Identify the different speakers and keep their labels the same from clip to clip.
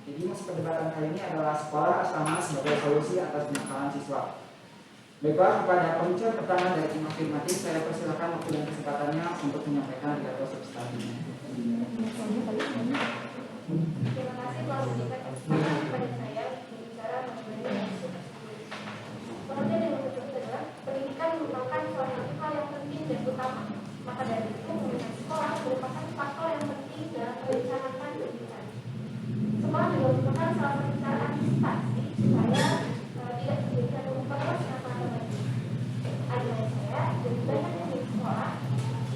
Speaker 1: Jadi masuk perdebatan kali ini adalah sekolah asrama sebagai solusi atas kenakalan siswa. Baiklah, kepada pembicara pertama dari tim afirmatif, saya persilakan waktu dan kesempatannya untuk menyampaikan pidato substansinya.
Speaker 2: Terima kasih telah memberikan kesempatan kepada saya berbicara mengenai isu tersebut. Pengertian yang tersebut adalah pendidikan merupakan salah satu hal yang penting dan utama. Maka dari itu, pembinaan sekolah merupakan faktor yang penting dalam perencanaan pendidikan. Sekolah juga merupakan salah satu cara antisipasi supaya tidak terjadi atau memperluas kenakalan remaja. Ajaran saya dan banyak yang di sekolah,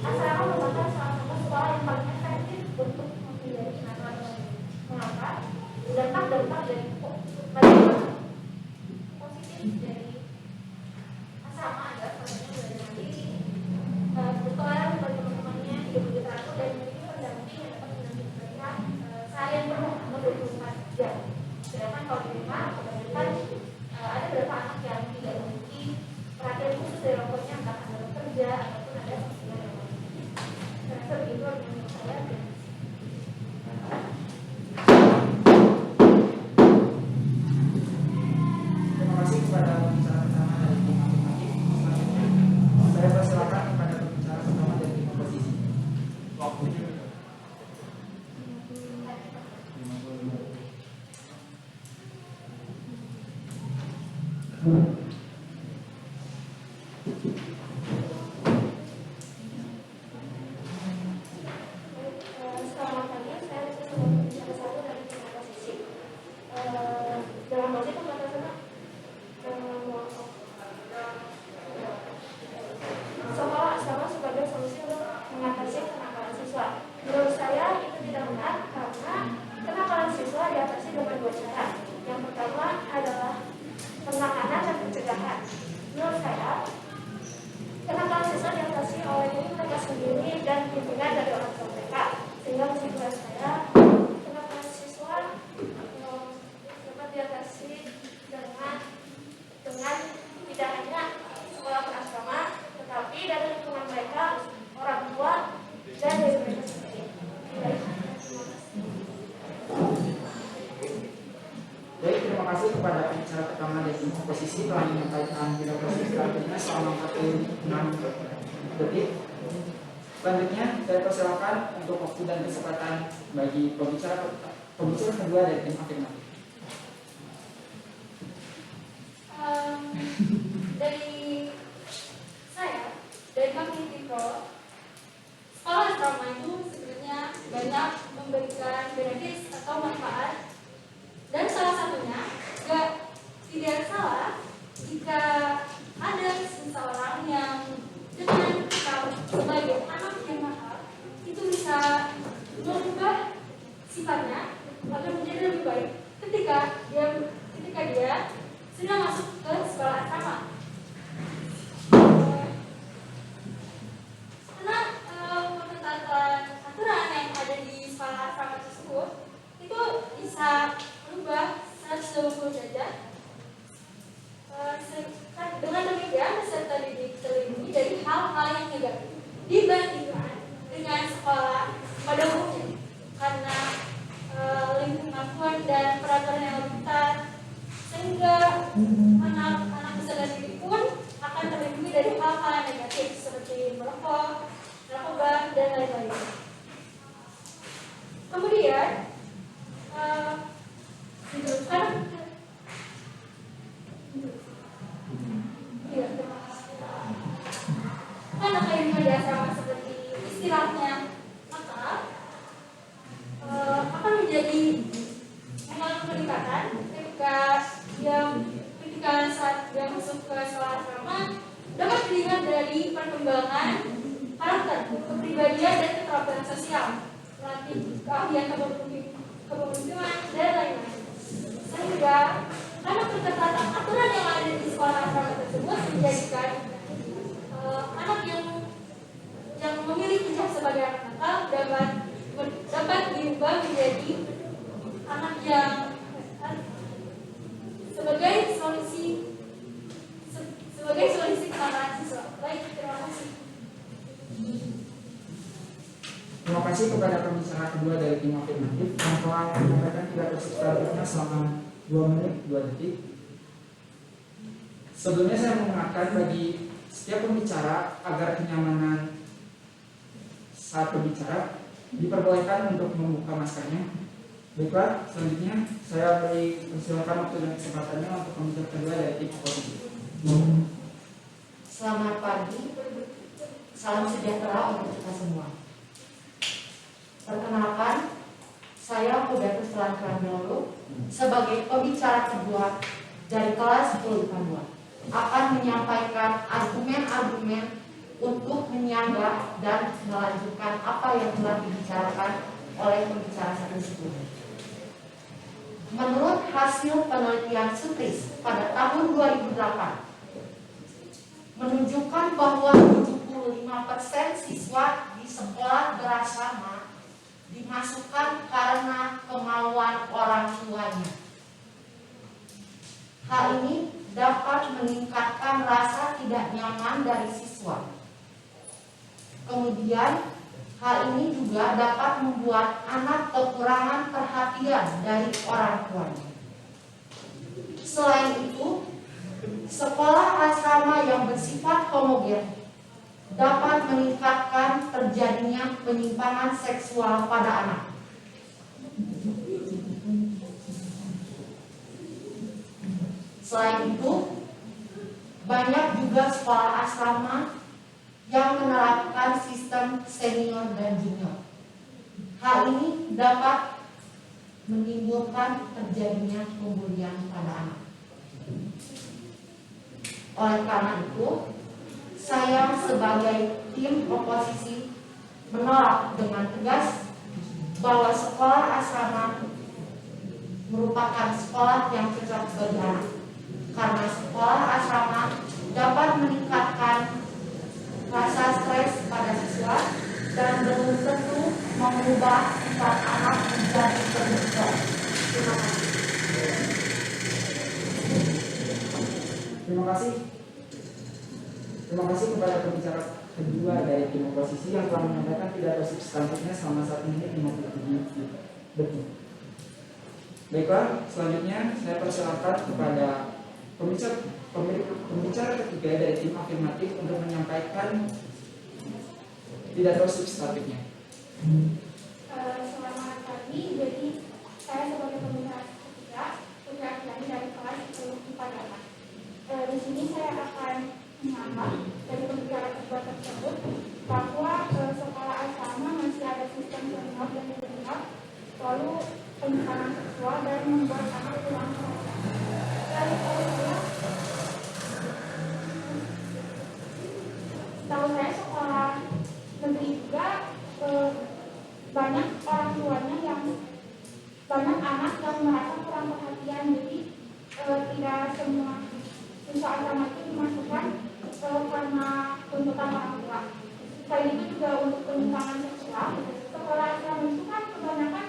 Speaker 2: asrama merupakan salah satu sekolah yang paling efektif untuk menghindari kenakalan remaja. Mengapa? Dampak-dampak dari positif dari asrama adalah salah belajar mandiri, bertoleran kepada teman-temannya, hidup teratur dan memiliki pendamping yang dapat mendampingi mereka seharian penuh atau 24 jam. Sedangkan kalau di rumah, kebanyakan ada beberapa anak yang tidak memiliki perhatian khusus dari orang tuanya, entah ada bekerja ataupun ada pekerjaan yang lain. Saya rasa begitu menurut saya.
Speaker 1: Terima kasih kepada pembicara pertama dari tim afirmatif. Selanjutnya, saya persilakan kepada pembicara pertama dari tim oposisi. Waktunya.
Speaker 2: Selamat pagi, saya salah satu dari tim oposisi. Dalam hal itu batasan sekolah asrama sebagai solusi untuk mengatasi kenakalan siswa. Menurut saya itu tidak benar karena kenakalan siswa diatasi dengan dua cara. Yang pertama adalah penanganan dan pencegahan. Menurut saya, kenakalan siswa diatasi oleh diri mereka sendiri dan bimbingan dari orang tua mereka. Sehingga kesimpulan saya, kenakalan siswa dapat diatasi dengan tidak hanya sekolah berasrama, tetapi dari lingkungan mereka, orang tua, dan dari mereka sendiri.
Speaker 1: Baik, terima kasih kepada pembicara pertama dari tim oposisi telah menyampaikan pidato substansinya selama 46 detik. Selanjutnya, saya persilakan untuk waktu dan kesempatan bagi pembicara kedua dari tim afirmatif.
Speaker 2: Dari saya, dari kami Pro, sekolah asrama itu sebenarnya banyak memberikan benefit atau manfaat, dan salah satunya tidak salah jika ada seseorang yang dengan sebagai anak yang nakal itu bisa mengubah sifatnya agar menjadi lebih baik ketika dia sudah masuk ke sekolah asrama. Karena pengetahuan aturan yang ada di sekolah asrama tersebut itu bisa berubah 120 derajat. Dengan demikian peserta didik terlindungi dari hal-hal yang negatif dibandingkan dengan sekolah pada umumnya, karena lingkungan pun dan peraturan yang lebih ketat, sehingga anak-anak peserta didik pun akan terlindungi dari hal-hal yang negatif seperti merokok, narkoba, dan lain-lain. Kemudian karena kehidupan di asrama seperti istilahnya, maka akan menjadi mengalami peningkatan ketika saat dia masuk ke sekolah asrama dapat dilihat dari perkembangan karakter, kepribadian, dan keterampilan sosial, melatih keahlian kepemimpinan, dan lain-lain. Sehingga karena keterkaitan aturan yang ada di sekolah asrama tersebut menjadikan anak yang memiliki hak sebagai anak nakal dapat diubah menjadi anak yang sebagai solusi kenakalan siswa. Baik, terima kasih.
Speaker 1: Terima kasih kepada pembicara kedua dari tim afirmatif yang telah menyampaikan pidato substantifnya selama 2 menit 2 detik. Sebelumnya saya mengingatkan bagi setiap pembicara agar kenyamanan saat berbicara diperbolehkan untuk membuka maskernya. Baiklah, selanjutnya saya beri persilakan waktu dan kesempatannya untuk pembicara kedua dari tim oposisi.
Speaker 3: Selamat pagi, salam sejahtera untuk kita semua. Perkenalkan, saya Hubertus Lankrandolo sebagai pembicara kedua dari kelas 10 IPA 2 akan menyampaikan argumen-argumen untuk menyanggah dan melanjutkan apa yang telah dibicarakan oleh pembicara satu sebelumnya. Menurut hasil penelitian Sutris pada tahun 2008 menunjukkan bahwa 75% siswa di sekolah berasrama dimasukkan karena kemauan orang tuanya. Hal ini dapat meningkatkan rasa tidak nyaman dari siswa. Kemudian, hal ini juga dapat membuat anak kekurangan perhatian dari orang tuanya. Selain itu, sekolah asrama yang bersifat homogen dapat meningkatkan terjadinya penyimpangan seksual pada anak. Selain itu, banyak juga sekolah asrama yang menerapkan sistem senior dan junior. Hal ini dapat menimbulkan terjadinya pembulian pada anak. Oleh karena itu, saya sebagai tim oposisi menolak dengan tegas bahwa sekolah asrama merupakan sekolah yang cocok bagi anak, karena sekolah asrama dapat meningkatkan rasa stres pada siswa dan belum tentu mengubah sifat anak menjadi lebih baik. Terima kasih.
Speaker 1: Terima kasih. Terima kasih kepada pembicara kedua dari tim oposisi yang telah menyampaikan pidato substantifnya selama 1 menit 57 detik. Baiklah, selanjutnya saya persilakan kepada pembicara ketiga dari tim afirmatif untuk menyampaikan pidato substantifnya.
Speaker 2: Selamat pagi, jadi saya sebagai pembicara ketiga, Putri Afiani dari kelas 10 IPA 8. Di sini saya akan menambah dari pembicara kedua tersebut bahwa sekolah asrama masih ada sistem senior dan junior, lalu penyimpangan seksual dan membuat anak kurang perhatian. Tahu saya sekolah negeri juga banyak orang tuanya yang banyak anak yang merasa kurang perhatian, jadi tidak semua siswa asrama itu dimasukkan karena tuntutan orang tua. Selain itu juga untuk penyimpangan seksual, sekolah asrama itu kan kebanyakan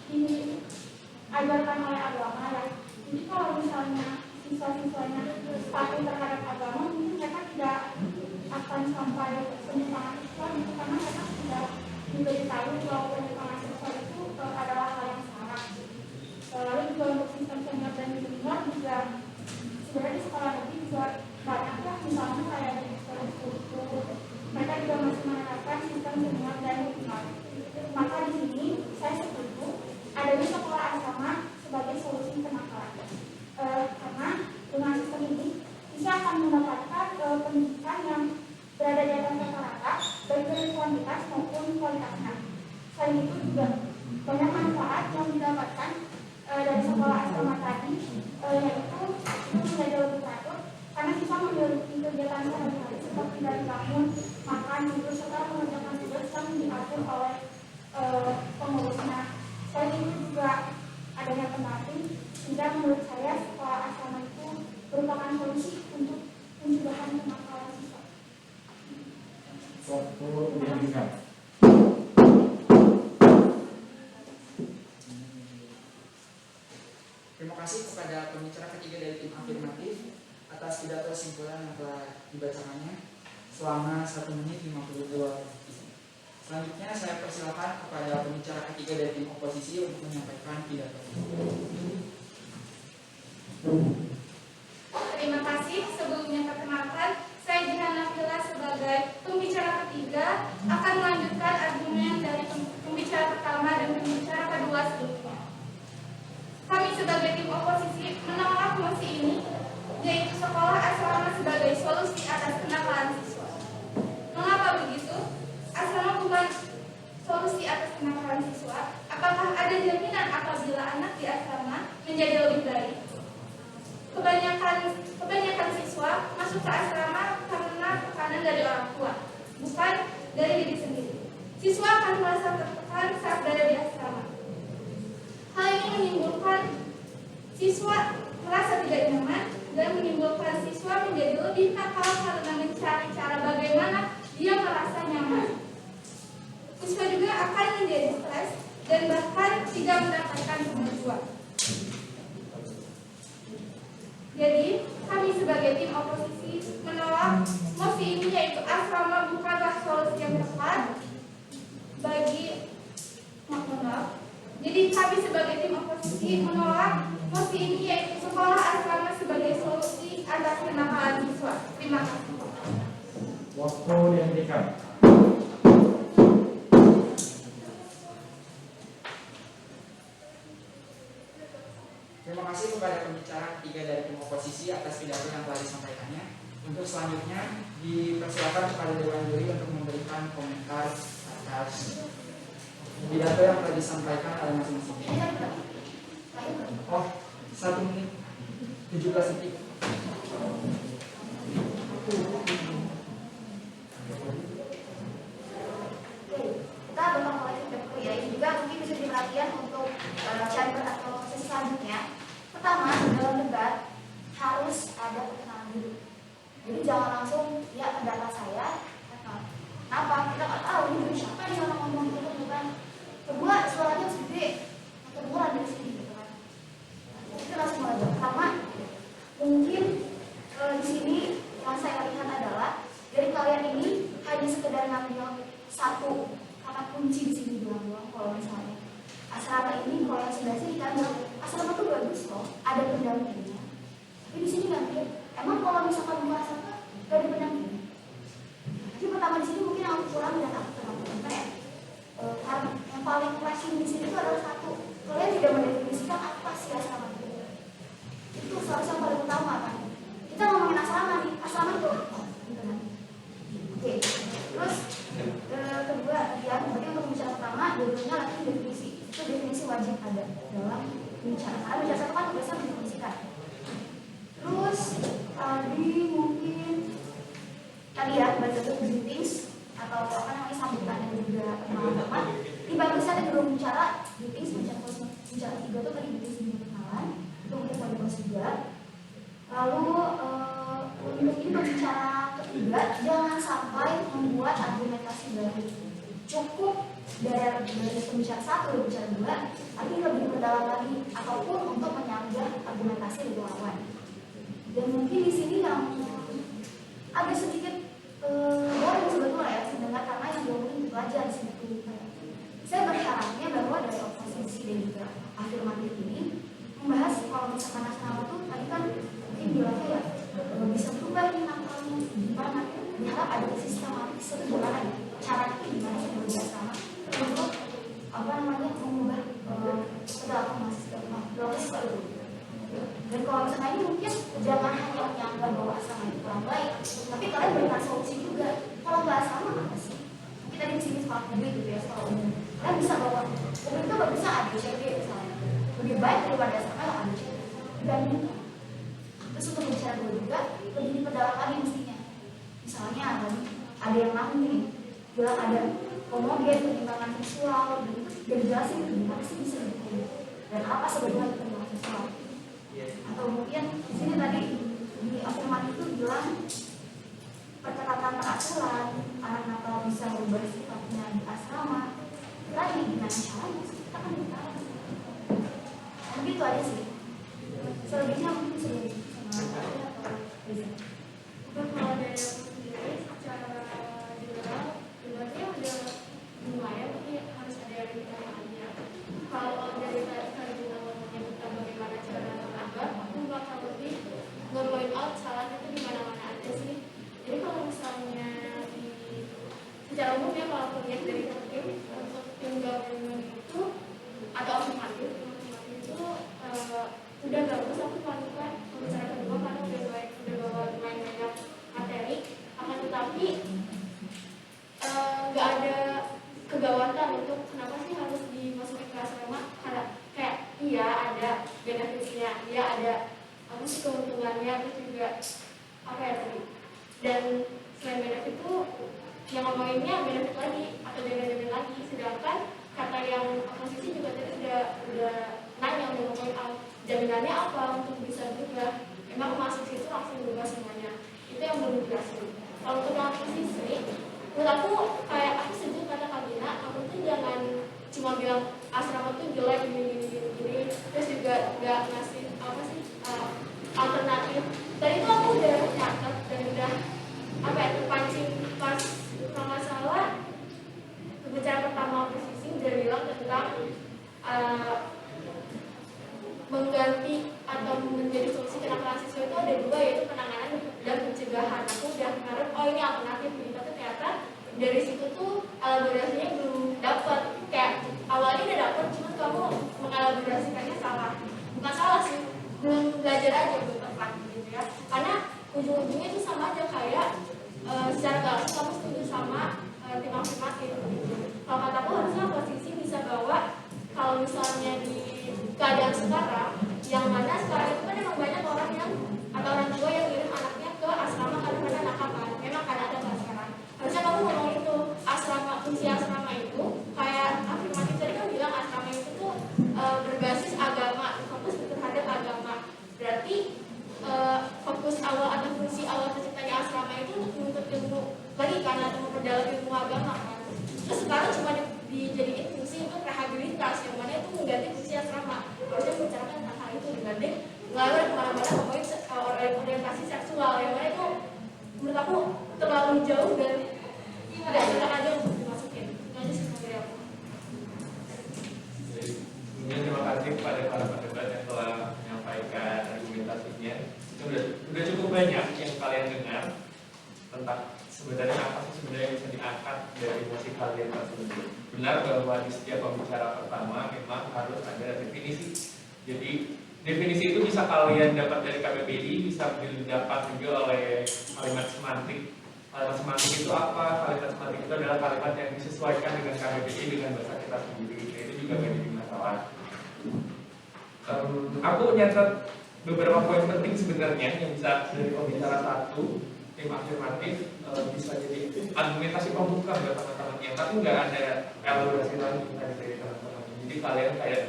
Speaker 2: diajarkan oleh agama ya. Jadi kalau misalnya siswa-siswanya patuh terhadap agama, mungkin mereka tidak akan sampai penyimpangan seksual itu, karena mereka tidak diberitahu bahwa penyimpangan seksual itu adalah hal yang salah. Lalu juga untuk sistem senior dan junior juga sebenarnya di sekolah negeri juga banyak ya, misalnya kayak di sekolah mereka juga masih menerapkan sistem senior dan junior. Maka di sini saya setuju adanya sekolah asrama sebagai solusi kenakalan. Karena dengan sistem ini bisa akan mendapatkan pendidikan yang berada di atas rata-rata, baik dari kuantitas maupun kualitasnya. Selain itu juga banyak manfaat yang didapatkan dari sekolah asrama tadi, yaitu itu menjadi lebih teratur karena siswa memiliki kegiatan sehari-hari seperti dari bangun, makan, tidur, serta mengerjakan tugas yang diatur oleh pengurusnya. Selain itu juga adanya pendamping, sehingga menurut saya sekolah asrama itu merupakan solusi untuk pencegahan kenakalan siswa.
Speaker 1: Terima kasih kepada pembicara ketiga dari tim afirmatif atas pidato simpulan yang telah dibacakannya selama 1 menit 52 detik. Selanjutnya saya persilakan kepada pembicara ketiga dari tim oposisi untuk menyampaikan pidato.
Speaker 2: Terima kasih. Sebelumnya perkenalkan, saya Jihan Nabila sebagai pembicara ketiga akan melanjutkan argumen dari pembicara pertama dan pembicara kedua sebelumnya. Kami sebagai tim oposisi menolak mosi ini, yaitu sekolah asrama sebagai solusi atas kenakalan siswa. Mengapa begitu? Asrama bukan solusi atas kenakalan siswa. Apakah ada jaminan apabila anak di asrama menjadi lebih baik? Kebanyakan siswa masuk ke asrama karena tekanan dari orang tua, bukan dari diri sendiri. Siswa akan merasa tertekan saat berada di asrama. Hal ini menimbulkan siswa merasa tidak nyaman dan menimbulkan siswa menjadi lebih nakal karena mencari cara bagaimana dia merasa nyaman. Siswa juga akan menjadi stres dan bahkan tidak mendapatkan kemajuan. Jadi, kami sebagai tim oposisi menolak mosi ini, yaitu asrama bukanlah solusi yang tepat bagi Jadi kami sebagai tim oposisi menolak mosi ini, yaitu sekolah asrama sebagai solusi atas kenakalan siswa. Terima kasih.
Speaker 4: Waktu dihentikan.
Speaker 1: Terima kasih kepada pembicara ketiga dari tim oposisi atas pidato yang telah disampaikannya. Untuk selanjutnya dipersilakan kepada Dewan Juri untuk memberikan komentar atas pidato yang telah disampaikan oleh masing-masing. Oh, 1 menit 17 detik.
Speaker 5: Kita bakal mulai feedback ya. Ini juga mungkin bisa jadi perhatian untuk chamber atau sesi selanjutnya. Pertama, dalam debat harus ada perkenalan dulu. Jadi jangan langsung ya pendapat saya. Kenapa? Kita nggak tahu ini siapa yang orang ngomong gitu kan. Kedua, suaranya harus gede. Kedua dari sini gitu kan. Kita langsung mulai. Pertama, mungkin di sini yang saya lihat adalah dari kalian ini hanya sekedar ngambil satu kata kunci di sini doang. Kalau misalnya asrama ini, kalau yang sebelah sini kan asrama tuh bagus loh, ada pendampingnya. Tapi di sini ngambil, emang kalau misalkan bukan asrama gak ada pendampingnya. Jadi pertama di sini mungkin yang aku kurang dan aku teman-teman ya. Karena yang paling flashing di sini itu adalah satu, kalian tidak mendefinisikan apa sih asrama itu. Itu seharusnya yang paling utama kan. Kita ngomongin asrama nih, asrama itu apa? Gitu kan. Oke, terus kedua ya, berarti untuk pembicara pertama dua-duanya lagi definisi. Itu definisi wajib ada dalam pembicara. Karena pembicara satu kan biasa mendefinisikan. Terus tadi mungkin tadi ya baca greetings atau apa namanya sambutan dan juga perkenalan teman. Di bagusnya ada belum bicara greetings, bicara tiga tuh tadi greetings sebelum perkenalan. Itu mungkin poin plus juga. Lalu untuk ini pembicara ketiga jangan sampai membuat argumentasi baru. Cukup dari pembicara satu dan pembicara dua, tapi lebih mendalam lagi ataupun untuk menyanggah argumentasi dari lawan. Dan mungkin di sini yang agak sedikit boring sebetulnya ya mendengar karena yang diomongin itu aja di sini. Saya berharapnya bahwa dari oposisi dan juga afirmatif ini membahas kalau misalkan asrama tuh tadi kan mungkin bilangnya ya bisa berubah nih nakalnya gimana, berharap ada sistematis gimana ya cara itu gimana sih bekerja sama untuk apa namanya mengubah perilaku mahasiswa itu. Dan kalau misalnya ini mungkin jangan hanya menyanggah bahwa asrama itu kurang baik, tapi kalian berikan solusi juga. Kalau nggak sama apa sih? Kita di sini sekolah publik gitu ya, sekolah umum. Kalian bisa bawa publik itu bagusnya ABCD misalnya, lebih baik daripada asrama yang ABCD. Dan terus untuk bicara dulu juga lebih diperdalam lagi mestinya. Misalnya ada yang nanti bilang ada homogen, penyimpangan seksual, dan jelasin gimana sih bisa gitu. Dan apa sebenarnya penyimpangan seksual? Atau mungkin di sini tadi di afirmatif itu bilang percakapan peraturan anak nakal bisa berubah sifatnya di asrama. Lagi gimana caranya sih? Kita kan tidak tahu. Mungkin itu aja sih. Selebihnya mungkin selebih sama atau bisa.
Speaker 2: Untuk kalau dari aku sendiri secara general debatnya udah udah bagus aku melakukan pembicaraan kedua karena udah bawa lumayan banyak materi, akan tetapi nggak ada kegawatan untuk kenapa sih harus dimasukin ke asrama. Karena kayak iya ada benefitnya, iya ada apa sih keuntungannya, terus juga apa ya tadi, dan selain benefit itu yang ngomonginnya benefit lagi atau jamin-jamin lagi, sedangkan kata yang oposisi juga tadi udah nanya, udah ngomongin jaminannya apa untuk bisa berubah, emang masuk situ langsung berubah semuanya, itu yang belum dijelasin. Kalau untuk yang oposisi, menurut aku kayak aku setuju kata Kak Gina, aku tuh jangan cuma bilang asrama tuh jelek gini, terus juga nggak ngasih apa sih alternatif. Tadi itu aku udah catat dan udah apa ya terpancing pas kalau nggak salah pembicaraan pertama oposisi udah bilang tentang mengganti atau menjadi solusi kenakalan siswa itu ada dua, yaitu penanganan dan pencegahan. Aku udah ngarep oh ini alternatif gitu, tapi ternyata dari situ tuh elaborasinya belum dapat. Kayak awalnya udah dapat, cuma kamu mengelaborasikannya salah. Bukan salah sih, belum belajar aja, belum tepat gitu ya. Karena ujung-ujungnya itu sama aja kayak secara gak langsung kamu setuju sama tim afirmatif gitu. Kalau kataku harusnya posisi bisa bawa kalau misalnya di keadaan sekarang, yang mana sekarang itu kan emang banyak orang yang atau orang tua yang kirim anaknya ke asrama karena mereka nakal kan, memang kan ada kan sekarang. Harusnya kamu ngomong itu asrama, fungsi asrama itu kayak afirmatif tadi kan bilang asrama itu tuh berbasis agama, fokus terhadap agama. Berarti fokus awal atau fungsi awal terciptanya asrama itu untuk menuntut ilmu lagi kan, atau memperdalam ilmu agama kan. Terus sekarang cuma dijadiin fungsi untuk rehabilitas, yang mana itu mengganti fungsi asrama. Harusnya membicarakan tentang hal itu dibanding ngalur kemana-mana ngomongin orientasi seksual, yang mana itu menurut aku terlalu jauh dan tidak enak aja untuk dimasukin. Itu aja sih dari aku.
Speaker 6: Terima kasih kepada para pendebat yang telah menyampaikan argumentasinya. Itu udah cukup banyak yang kalian dengar tentang sebenarnya apa sih sebenarnya yang bisa diangkat dari musik kalian tersebut. Benar bahwa di setiap pembicara pertama memang harus ada definisi. Jadi definisi itu bisa kalian dapat dari KBBI, bisa didapat juga oleh kalimat semantik. Kalimat semantik itu apa? Kalimat semantik itu adalah kalimat yang disesuaikan dengan KBBI dengan bahasa kita sendiri. Itu juga gak jadi masalah. Aku nyatat beberapa poin penting sebenarnya yang bisa dari pembicara satu tim afirmatif bisa jadi argumentasi pembuka buat teman-temannya, tapi nggak ada elaborasi lagi dari teman-teman. Jadi kalian kayak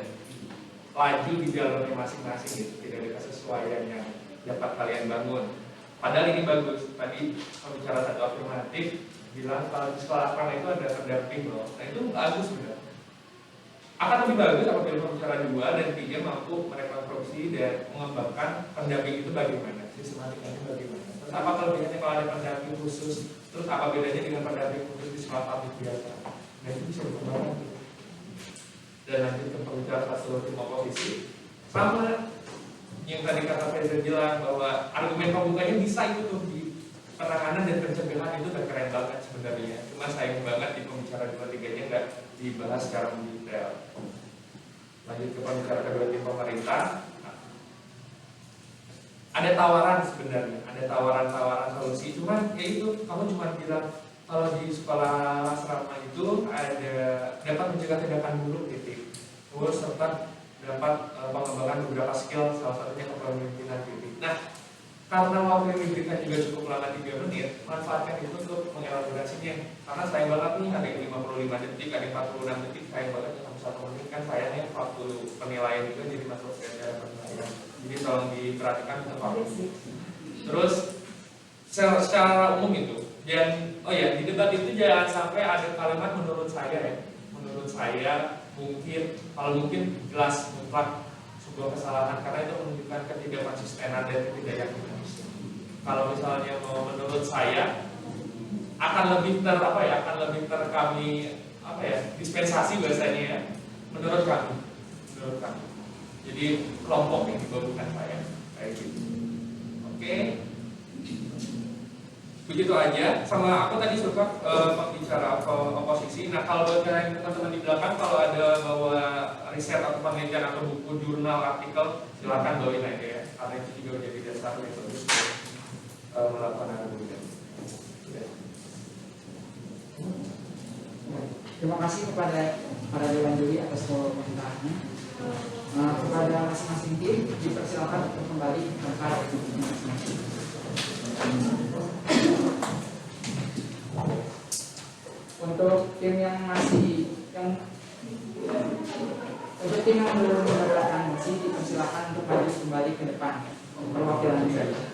Speaker 6: laju di jalurnya masing-masing gitu, tidak ada kesesuaian yang dapat kalian bangun. Padahal ini bagus. Tadi pembicara satu afirmatif bilang kalau di sekolah asrama itu ada pendamping loh. Nah itu bagus benar. Akan lebih bagus apabila pembicara 2 dan 3 mampu merekonstruksi dan mengembangkan pendamping itu bagaimana, sistematikanya bagaimana. Terus apa kelebihannya kalau ada pendamping khusus, terus apa bedanya dengan pendamping khusus di sekolah publik biasa. Nah itu bisa dikembangkan. Dan lanjut ke pembicara satu tim oposisi, sama yang tadi kata Feza bilang bahwa argumen pembukanya bisa itu tuh di penanganan dan pencegahan itu udah keren banget sebenarnya. Cuma sayang banget di pembicara 2-3-nya nggak dibahas secara detail. Lanjut ke pembicara kedua tim pemerintah. Ada tawaran sebenarnya, ada tawaran-tawaran solusi. Cuman ya itu kamu cuma bilang kalau di sekolah asrama itu ada dapat mencegah tindakan buruk titik. Terus serta dapat pengembangan beberapa skill, salah satunya kepemimpinan titik. Nah, karena waktu yang diberikan juga cukup lama 3 menit, manfaatkan itu untuk mengelaborasinya. Karena sayang banget nih, ada yang 55 detik, ada yang 46 detik, sayang banget yang 1 menit kan sayangnya waktu penilaian juga jadi masuk ke acara penilaian. Jadi tolong diperhatikan untuk waktu. Terus secara umum itu, dan oh ya di debat itu jangan sampai ada kalimat menurut saya ya, menurut saya mungkin kalau mungkin jelas mutlak sebuah kesalahan karena itu menunjukkan ketidakkonsistenan dan ketidakyakinan. Kalau misalnya mau menurut saya akan lebih kami dispensasi bahasanya ya, menurut kami. Jadi kelompok yang dibawakan saya kayak gitu. Oke. Begitu aja. Sama aku tadi suka pembicara oposisi. Nah kalau buat teman-teman di belakang kalau ada bawa riset atau penelitian atau buku jurnal artikel, silakan bawain aja ya, karena itu juga menjadi dasar yang bagus untuk melakukan argumen.
Speaker 1: Terima kasih kepada para dewan juri atas komentarannya. Kepada masing-masing tim dipersilakan untuk kembali ke tempat masing-masing. Untuk tim yang belum mendapatkan mosi dipersilakan untuk maju kembali ke depan perwakilan saja.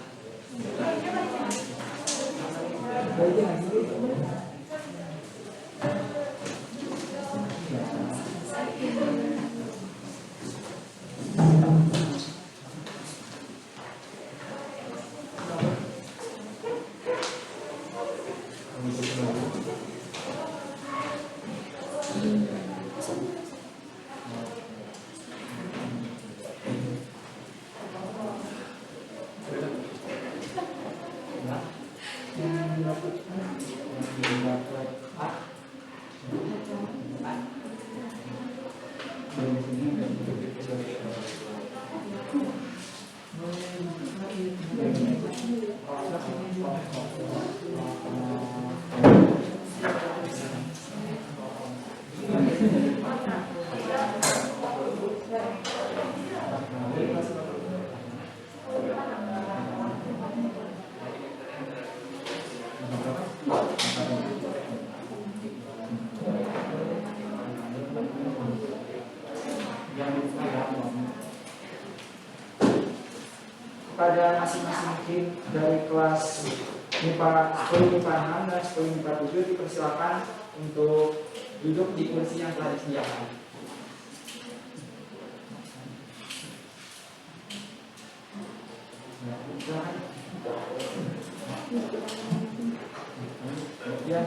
Speaker 1: Pada masing-masing tim dari kelas MIPA 10 MIPA 6 dan 10 MIPA 7 dipersilakan untuk duduk di kursi yang telah disediakan. Ya.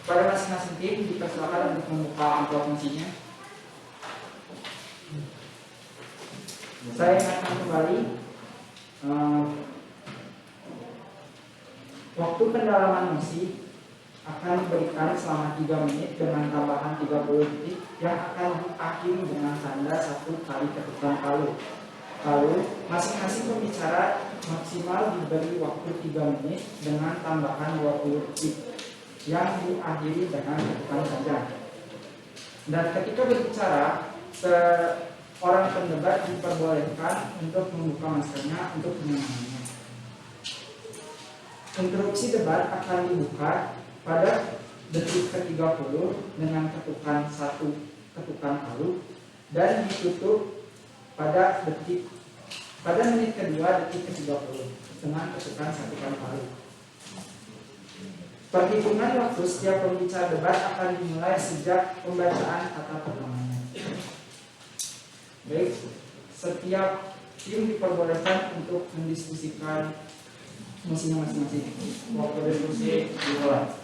Speaker 1: Pada masing-masing tim dipersilakan untuk membuka amplop misinya. Saya ingatkan kembali waktu pendalaman misi akan diberikan selama 3 menit dengan tambahan 30 detik yang akan diakhiri dengan tanda 1 kali ketukan palu. Lalu masing-masing pembicara maksimal diberi waktu 3 menit dengan tambahan 20 detik yang diakhiri dengan ketukan saja. Dan ketika berbicara, seorang pendebat diperbolehkan untuk membuka maskernya untuk kenyamanan. Interupsi debat akan dibuka pada detik ke-30 dengan ketukan 1 ketukan palu dan ditutup pada menit kedua detik ke-30 dengan ketukan 1 kali palu. Perhitungan waktu setiap pembicara debat akan dimulai sejak pembacaan kata pertamanya. Baik, setiap tim diperbolehkan untuk mendiskusikan misinya masing-masing. Waktu diskusi dimulai.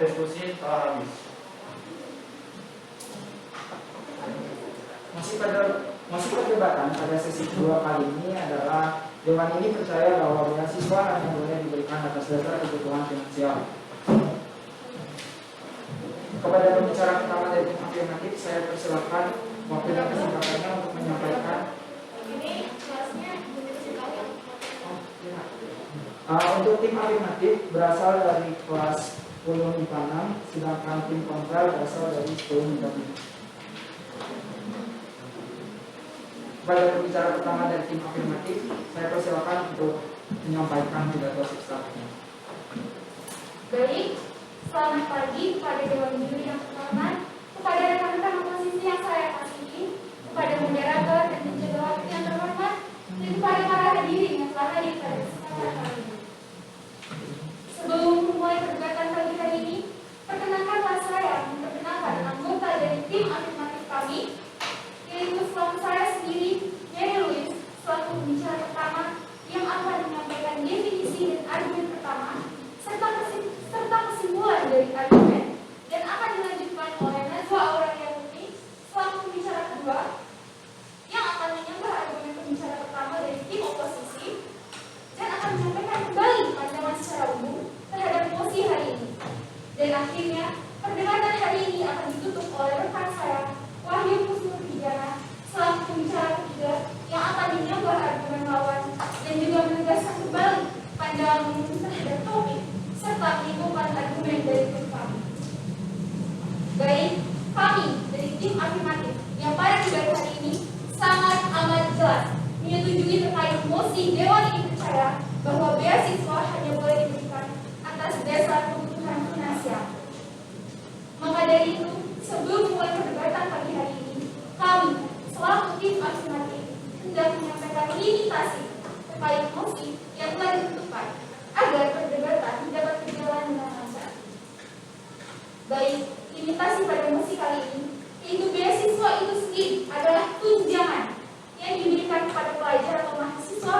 Speaker 4: diskusi telah habis.
Speaker 1: Masih perdebatan pada sesi kedua kali ini adalah Dewan ini percaya bahwa beasiswa hanya boleh diberikan atas dasar kebutuhan finansial. Kepada pembicara pertama dari tim afirmatif, saya persilakan waktu dan kesempatannya untuk menyampaikan.
Speaker 2: Ini kelasnya
Speaker 1: Untuk tim afirmatif berasal dari kelas 10 MIPA 6, sedangkan tim kontra berasal dari 10 MIPA 3. Kepada pembicara pertama dari tim afirmatif, saya persilakan untuk menyampaikan pidato substansinya.
Speaker 2: Baik, selamat pagi kepada Dewan Juri yang terhormat, kepada rekan-rekan oposisi yang saya kasihi, kepada moderator dan penjaga waktu yang terhormat, dan kepada para hadirin yang telah hadir pada kesempatan kali ini. Sebelum memulai perdebatan pagi hari ini, perkenankanlah saya memperkenalkan anggota dari tim afirmatif kami, yaitu selaku saya sendiri, Mary Louise, selaku pembicara pertama yang akan menyampaikan definisi dan argumen pertama, serta kesimpulan dari argumen, dan akan dilanjutkan oleh Najwa Aureliani selaku pembicara kedua yang akan menyampaikan argumen pembicara pertama dari tim oposisi dan akan menyampaikan kembali pandangan secara umum terhadap mosi hari ini. Dan akhirnya, perdebatan hari ini akan ditutup oleh rekan saya, Wahyu Kusnurhijana, selaku pembicara ketiga yang akan menyampaikan argumen lawan dan juga menegaskan kembali pandangan umum terhadap topik serta menyebutkan argumen dari tim kami. Baik, kami dari tim afirmatif yang pada debat hari ini sangat amat jelas menyetujui terkait mosi Dewan ini percaya bahwa beasiswa hanya boleh diberikan atas dasar kebutuhan finansial. Maka dari itu, sebelum mulai perdebatan pagi hari ini, kami selaku tim afirmatif hendak menyampaikan limitasi terkait mosi yang telah ditentukan agar perdebatan dapat berjalan dengan lancar. Baik, limitasi pada mosi kali ini, yaitu beasiswa itu sendiri adalah tunjangan yang diberikan kepada pelajar atau mahasiswa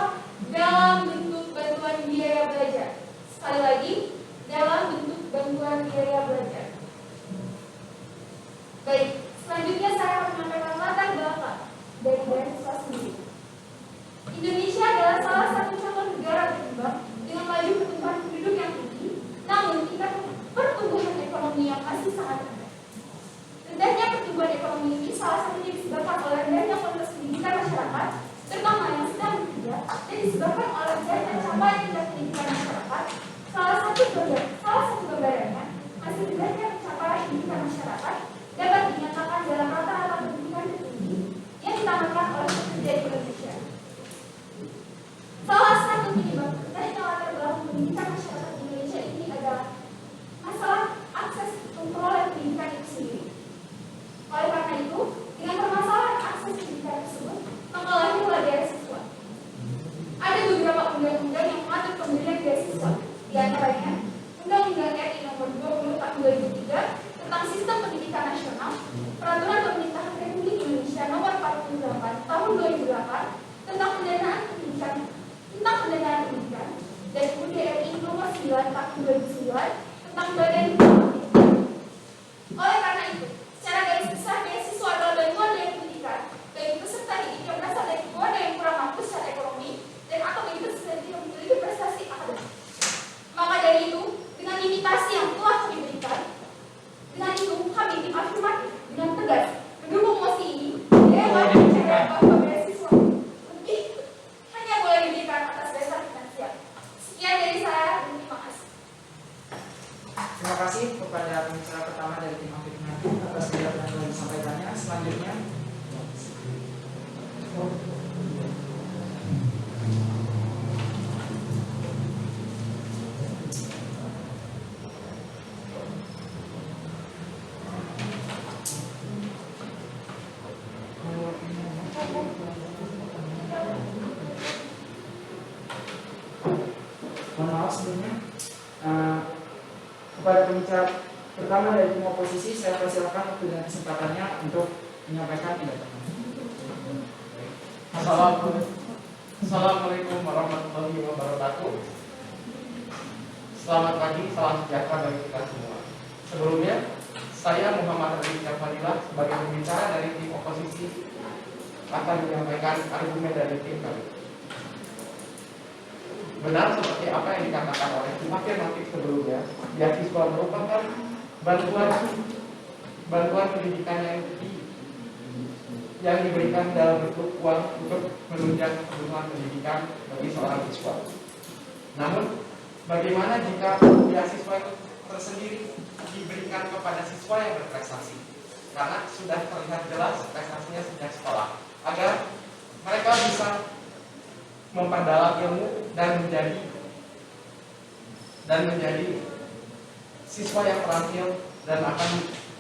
Speaker 2: dalam bentuk bantuan biaya belajar. Sekali lagi, dalam bentuk bantuan biaya belajar. Baik, selanjutnya saya akan menyampaikan latar belakang dari beasiswa sendiri. Indonesia adalah salah satu contoh negara berkembang dengan laju pertumbuhan penduduk yang tinggi, namun tingkat pertumbuhan ekonomi yang masih sangat rendah. Rendahnya pertumbuhan ekonomi ini salah satunya disebabkan oleh rendahnya kualitas pendidikan masyarakat, terutama yang sedang bekerja, dan disebabkan oleh rendahnya capaian tingkat pendidikan masyarakat. Salah satu gambarannya masih rendahnya pencapaian pendidikan masyarakat dapat dinyatakan dalam rata-rata pendidikan tertinggi yang ditamatkan oleh pekerja di Indonesia. Salah satu penyebab rendahnya latar belakang pendidikan masyarakat di Indonesia ini adalah masalah akses memperoleh pendidikan itu sendiri. Oleh karena itu, dengan permasalahan akses pendidikan tersebut, maka lahirlah beasiswa. Ada beberapa undang-undang yang mengatur pemberian beasiswa, di antaranya Undang-Undang RI Nomor 20 Tahun 2003 tentang Sistem Pendidikan Nasional, Peraturan Pemerintahan Republik Indonesia Nomor 48 Tahun 2008 tentang pendanaan pendidikan, dan kemudian RI Nomor 9 Tahun 2009 tentang Badan Pendidikan. Oleh karena itu, secara garis besar beasiswa adalah bantuan dari pendidikan bagi peserta didik yang berasal dari keluarga yang kurang mampu secara ekonomi dan atau bagi peserta didik yang memiliki prestasi akademik. Maka dari itu, dengan limitasi yang telah kami berikan, dengan itu kami tim afirmatif dengan tegas mendukung mosi ini. Dewan percaya bahwa beasiswa hanya boleh diberikan atas dasar finansial. Sekian dari saya dan terima kasih.
Speaker 1: Terima kasih kepada pembicara pertama dari tim afirmatif atas penjelasan yang telah disampaikannya. Selanjutnya, mohon maaf sebelumnya, kepada pembicara pertama dari tim oposisi, saya persilakan waktu dan kesempatannya untuk menyampaikan pendapatnya.
Speaker 4: Assalamualaikum warahmatullahi wabarakatuh. Selamat pagi, salam sejahtera bagi kita semua.
Speaker 7: Sebelumnya, saya Muhammad Rizky Fadilah sebagai pembicara dari tim oposisi akan menyampaikan argumen dari tim kami. Benar seperti apa yang dikatakan oleh tim afirmatif sebelumnya, beasiswa merupakan bantuan pendidikan yang diberikan dalam bentuk uang untuk menunjang kebutuhan pendidikan bagi seorang siswa. Namun, bagaimana jika beasiswa itu tersendiri diberikan kepada siswa yang berprestasi? Karena sudah terlihat jelas prestasinya sejak sekolah, agar mereka bisa memperdalam ilmu dan menjadi siswa yang terampil dan akan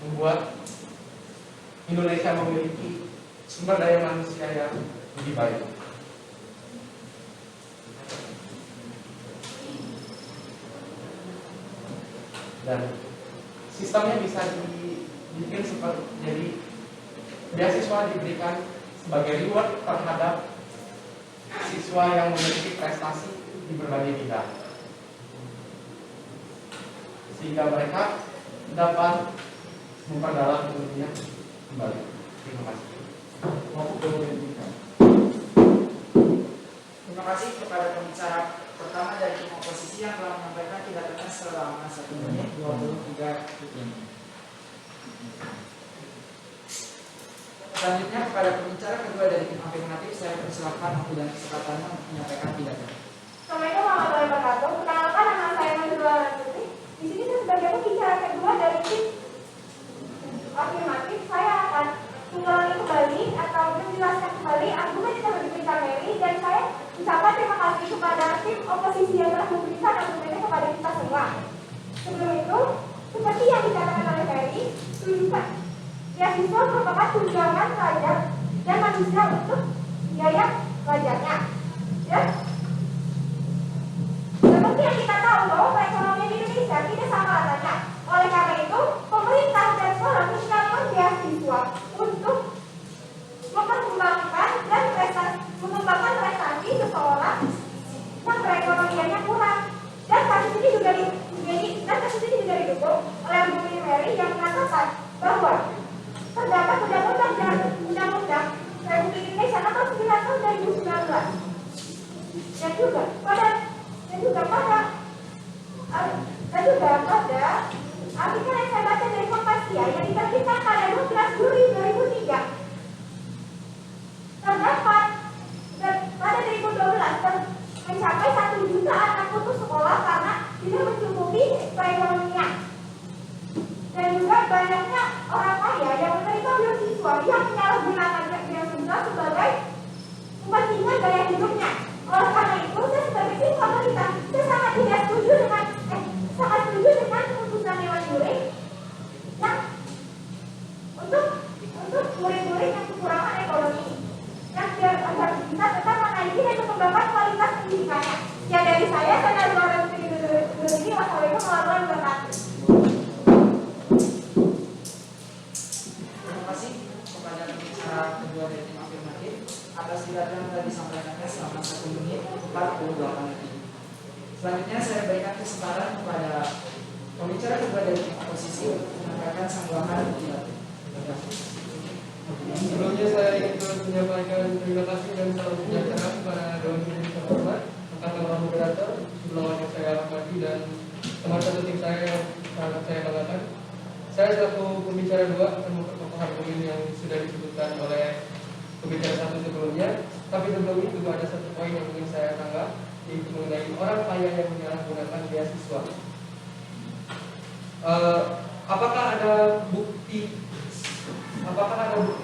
Speaker 7: membuat Indonesia memiliki sumber daya manusia yang lebih baik. Dan sistemnya bisa dibikin seperti jadi beasiswa diberikan sebagai reward terhadap siswa yang memiliki prestasi di berbagai bidang, sehingga mereka dapat memperdalam ilmunya kembali. Terima kasih.
Speaker 1: Terima kasih kepada pembicara pertama dari tim oposisi yang telah menyampaikan pidatonya selama 1 menit 23 detik. Selanjutnya kepada pembicara kedua dari tim afirmatif, saya persilakan waktu dan kesempatannya untuk menyampaikan pidato.
Speaker 2: Assalamualaikum warahmatullahi wabarakatuh. Perkenalkan, nama saya Nurul Putri. Di sini saya sebagai pembicara kedua dari tim afirmatif. Saya akan mengulangi kembali atau menjelaskan kembali argumen yang telah diberikan Mary, dan saya ucapkan terima kasih kepada tim oposisi yang telah memberikan argumennya kepada kita semua. Sebelum itu, seperti yang dikatakan oleh Mary, beasiswa merupakan tunjangan pelajar dan manusia untuk biaya belajarnya. Ya. Seperti yang kita tahu bahwa perekonomian di Indonesia tidak sama ratanya. Oleh karena itu, pemerintah dan sekolah menyiapkan beasiswa untuk mengembangkan prestasi seseorang yang perekonomiannya kurang. Dan kasus ini juga didukung oleh Bu Mary yang mengatakan bahwa terdapat undang-undang Republik Indonesia nomor 9 tahun 2019 dan juga pada artikel yang saya baca dari Kompasia yang diterbitkan pada 12 Juli 2003 terdapat pada 2012 mencapai 1 juta anak putus sekolah karena tidak mencukupi perekonomian, dan juga banyaknya orang kaya yang menerima beasiswa yang menyalahgunakan beasiswa sebagai kepentingan gaya hidupnya. Oleh karena itu, saya sebagai tim pemerintah sangat setuju dengan keputusan Dewan Juri yang untuk murid-murid yang kekurangan ekonomi, yang agar bisa tetap menaiki dan mengembangkan kualitas pendidikannya. Ya, dari saya Nurul Putri ini. Wassalamualaikum warahmatullahi wabarakatuh.
Speaker 1: Terima kasih kepada pembicara kedua dari tim afirmatif atas pidato yang telah disampaikannya selama 1 menit 48 detik. Selanjutnya saya berikan kesempatan kepada pembicara kedua dari tim oposisi untuk menyampaikan sanggahan pidato.
Speaker 8: Sebelumnya saya ingin menyampaikan terima kasih dan salam sejahtera kepada Dewan Juri yang terhormat, akan para moderator, sebelum yang saya hormati, dan teman satu tim saya yang sangat saya banggakan. Saya selaku pembicara dua akan memperkokoh argumen yang sudah disebutkan oleh pembicara satu sebelumnya. Tapi sebelum itu ada satu poin yang ingin saya tanggap, yaitu mengenai orang kaya yang menyalahgunakan beasiswa. Apakah ada bukti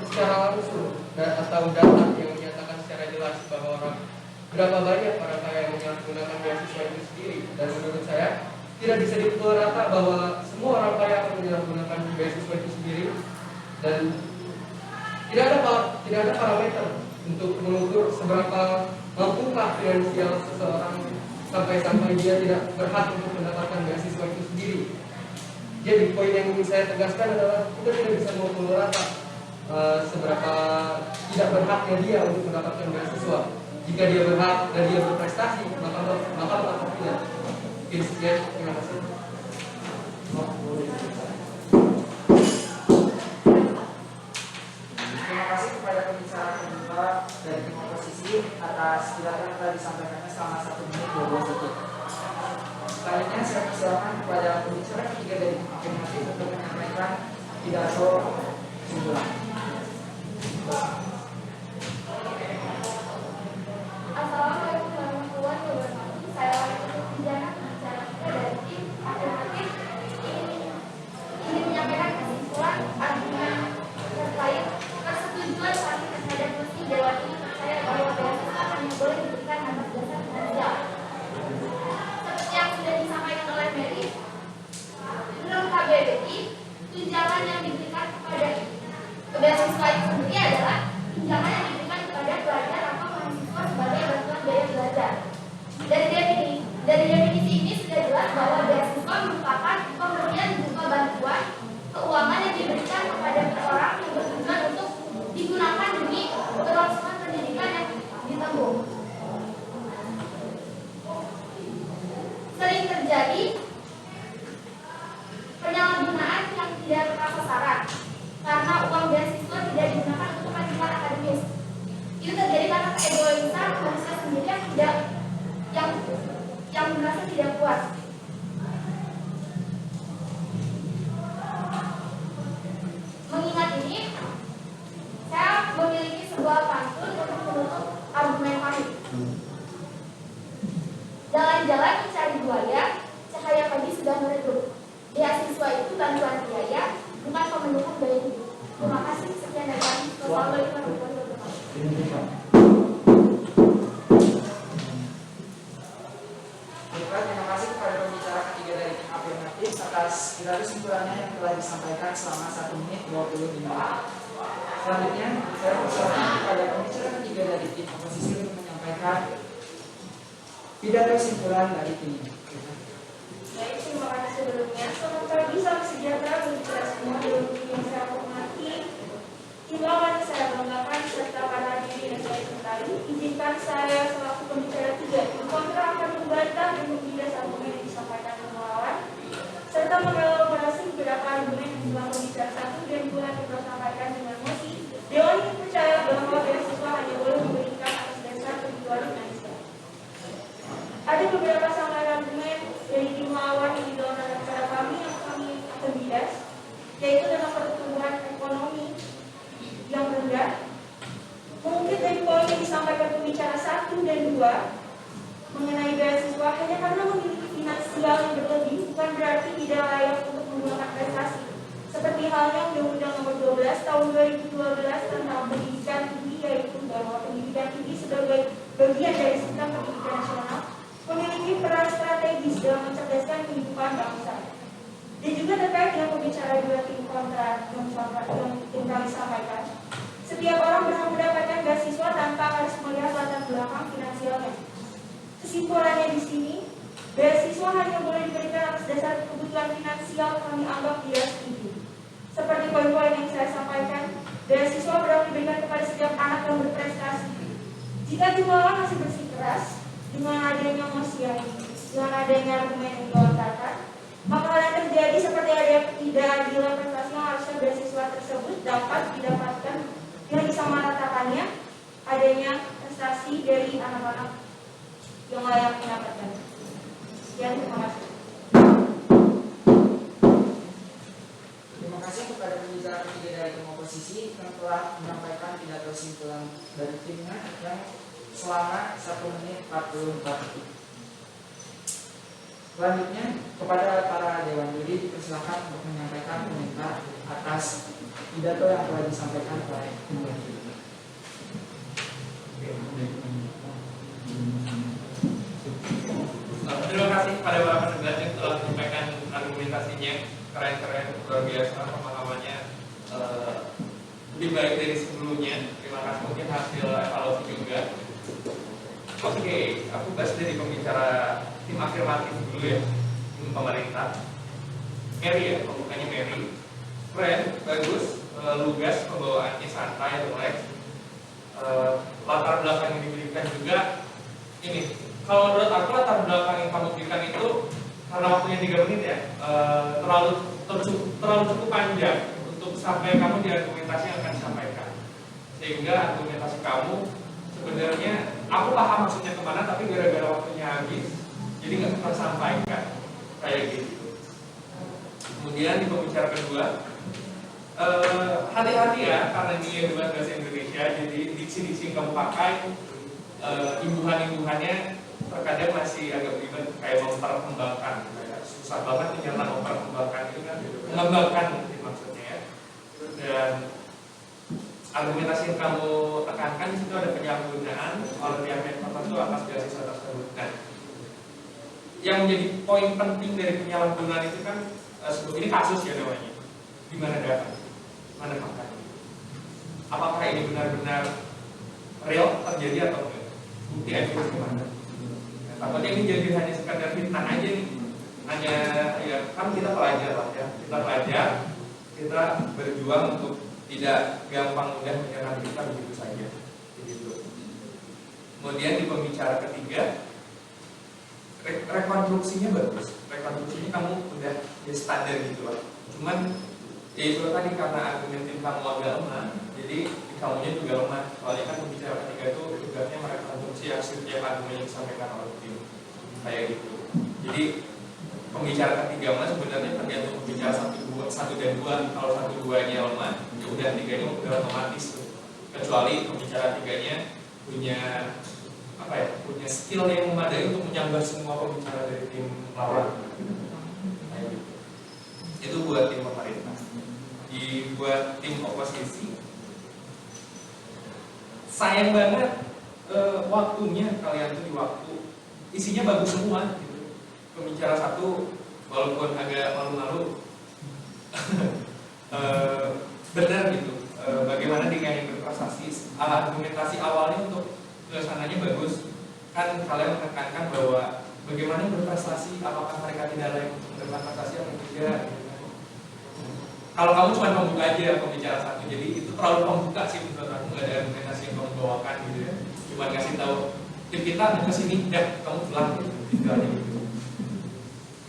Speaker 8: secara langsung atau data yang menyatakan secara jelas bahwa berapa banyak orang kaya yang menyalahgunakan beasiswa itu sendiri? Dan menurut saya tidak bisa dipukul rata bahwa semua orang kaya akan menyalahgunakan beasiswa itu sendiri, dan tidak ada parameter untuk mengukur seberapa mampukah finansial seseorang sampai dia tidak berhak untuk mendapatkan beasiswa itu sendiri. Jadi poin yang ingin saya tegaskan adalah kita tidak bisa mengukur rata seberapa tidak berhaknya dia untuk mendapatkan beasiswa. Jika dia berhak dan dia berprestasi, maka tidak. Sekian, terima kasih.
Speaker 1: pidato kesimpulan.
Speaker 2: Assalamualaikum warahmatullahi wabarakatuh. Saya Wahyu Pujana, pembicara kita dari tim afirmatif ingin menyampaikan kesimpulan argumen terkait persetujuan kami terhadap kursi dewan ini percaya bahwa beasiswa hanya boleh diberikan atas dasar finansial. Seperti yang sudah disampaikan oleh Mary, menurut KBBI, tunjangan yang diberikan kepada beasiswa itu sendiri adalah tunjangan yang diberikan kepada pelajar atau mahasiswa sebagai bantuan biaya belajar. Dari definisi ini sudah jelas bahwa beasiswa merupakan pemberian berupa bantuan keuangan yang diberikan kepada seseorang yang bertujuan untuk digunakan demi kelangsungan pendidikan yang ditempuh. Sering terjadi penyalahgunaan yang tidak tepat sasaran karena uang beasiswa tidak digunakan untuk kepentingan akademis. Itu terjadi karena keegoisan manusia sendiri yang merasa tidak puas. Mengingat ini, saya memiliki sebuah pantun untuk menutup argumen kami. Jalan-jalan mencari buaya, cahaya pagi sudah meredup. Beasiswa itu bantuan biaya, bukan pemenuhan biaya hidup. Terima kasih. Sekian dari kami. Wassalamualaikum warahmatullahi wabarakatuh.
Speaker 1: Terima kasih kepada pembicara ketiga dari tim afirmatif atas pidato kesimpulannya yang telah disampaikan selama 1 menit 25 detik. Selanjutnya, saya persilakan kepada pembicara ketiga dari tim oposisi untuk menyampaikan pidato kesimpulan dari tim.
Speaker 2: Baik, terima kasih sebelumnya. Selamat pagi, salam sejahtera bagi kita semua yang saya hormati. Himbauan yang saya banggakan serta para hadirin yang saya cintai, izinkan saya selaku pembicara 3 kontra akan membantah dan membidas argumen yang disampaikan pemelawan serta mengelaborasi beberapa argumen yang telah pembicara 1 dan 2 yang telah sampaikan dengan mosi. Dewan ini percaya bahwa beasiswa hanya boleh diberikan atas dasar kebutuhan finansial. Ada beberapa sanggahan argumen dari tim lawan yang didorong kepada kami yang kami akan bidas, yaitu dalam pertumbuhan ekonomi yang rendah. Mungkin dari poin yang disampaikan pembicara 1 dan 2 mengenai beasiswa hanya karena memiliki finansial yang berlebih bukan berarti tidak layak untuk menggunakan prestasi. Seperti halnya Undang-Undang Nomor 12 Tahun 2012 tentang pendidikan tinggi, yaitu bahwa pendidikan tinggi sebagai bagian dari sistem pendidikan nasional memiliki peran strategis dalam mencerdaskan kehidupan bangsa. Dan juga terkait dengan pembicara 2 tim kontra yang kami sampaikan, setiap orang berhak mendapatkan beasiswa tanpa harus melihat latar belakang finansialnya. Kesimpulannya di sini, beasiswa hanya boleh diberikan atas dasar kebutuhan finansial kami anggap tidak setuju. Seperti poin-poin yang saya sampaikan, beasiswa berhak diberikan kepada setiap anak yang berprestasi. Jika jumlah masih bersikeras dengan adanya mosi yang ini, dengan adanya argumen yang dilontarkan, maka hal yang terjadi seperti ada tidak adilan prestasi yang harusnya beasiswa tersebut dapat didapatkan dengan disamaratakannya adanya prestasi dari anak-anak yang layak mendapatkan. Sekian, terima kasih.
Speaker 1: Terima kasih kepada pembicara ketiga dari tim oposisi yang telah menyampaikan pidato kesimpulan dari timnya yang selama 1 menit 44 detik. Selanjutnya, kepada para dewan juri dipersilakan untuk menyampaikan komentar atas pidato yang telah disampaikan oleh tim juri.
Speaker 6: Terima kasih kepada para pendengar yang telah menyampaikan argumentasinya, keren-keren, luar biasa pemahamannya, lebih baik dari sebelumnya. Terima kasih, mungkin hasil evaluasi juga. Oke, aku bahas dari pembicara tim afirmatif dulu ya, tim pemerintah. Mary ya, pembukanya Mary. Keren, bagus, lugas, pembawaannya santai, relax. Latar belakang yang diberikan juga ini. Kalau menurut aku latar belakang yang kamu berikan itu karena waktunya 3 menit ya, terlalu cukup panjang untuk sampai kamu di argumentasi yang akan disampaikan. Sehingga argumentasi kamu sebenarnya aku paham maksudnya kemana, tapi gara-gara waktunya habis, jadi nggak tersampaikan kayak gitu. Kemudian di pembicara kedua, hati-hati ya, karena ini adalah bahasa Indonesia, jadi diksi-diksi yang kamu pakai, imbuhan-imbuhannya terkadang masih agak ribet, kayak memperkembangkan, susah banget menyerang memperkembangkan itu kan, mengembangkan mungkin maksudnya ya. Dan argumentasi yang kamu tekankan itu ada penyalahgunaan oleh pihak yang tertentu atas beasiswa tersebut. Nah, yang menjadi poin penting dari penyalahgunaan itu kan ini kasus ya namanya, di mana data, mana faktanya, apakah ini benar-benar real terjadi atau enggak, bukti evidence mana. Takutnya ini jadi hanya sekadar fitnah aja nih, hanya ya kan kita pelajar lah ya, kita berjuang untuk tidak gampang mudah menyerang kita begitu saja, begitu. Kemudian di pembicara ketiga, rekonstruksinya bagus, rekonstruksinya kamu udah ya standar gitu lah. Cuman ya itu tadi karena argumentif kamu agak lemah, jadi kamunya juga lemah. Soalnya kan pembicara ketiga itu tugasnya merekonstruksi hasil tiap argumen yang disampaikan oleh tim, kayak gitu. Jadi pembicara ketiga mah sebenarnya tergantung pembicara 1 dan 2. Kalau 1 2-nya lemah, ya udah 3-nya udah otomatis tuh. Kecuali pembicara 3-nya punya apa ya, punya skill yang memadai untuk menyambar semua pembicara dari tim lawan. Kayak gitu. Itu buat tim pemerintah. Buat tim oposisi, sayang banget waktunya kalian tuh di waktu isinya bagus semua gitu. Pembicara 1 walaupun agak malu-malu benar gitu, bagaimana dengan yang berprestasi, argumentasi awalnya untuk kesananya bagus kan, kalian menekankan bahwa bagaimana berprestasi, apakah mereka tidak layak untuk berprestasi atau tidak gitu. Kalau kamu cuma membuka aja pembicara 1, jadi itu terlalu membuka sih menurut aku, nggak ada argumentasi yang kamu bawakan gitu ya. Cuma kasih tahu tim kita ke sini, dah kamu pulang gitu aja gitu.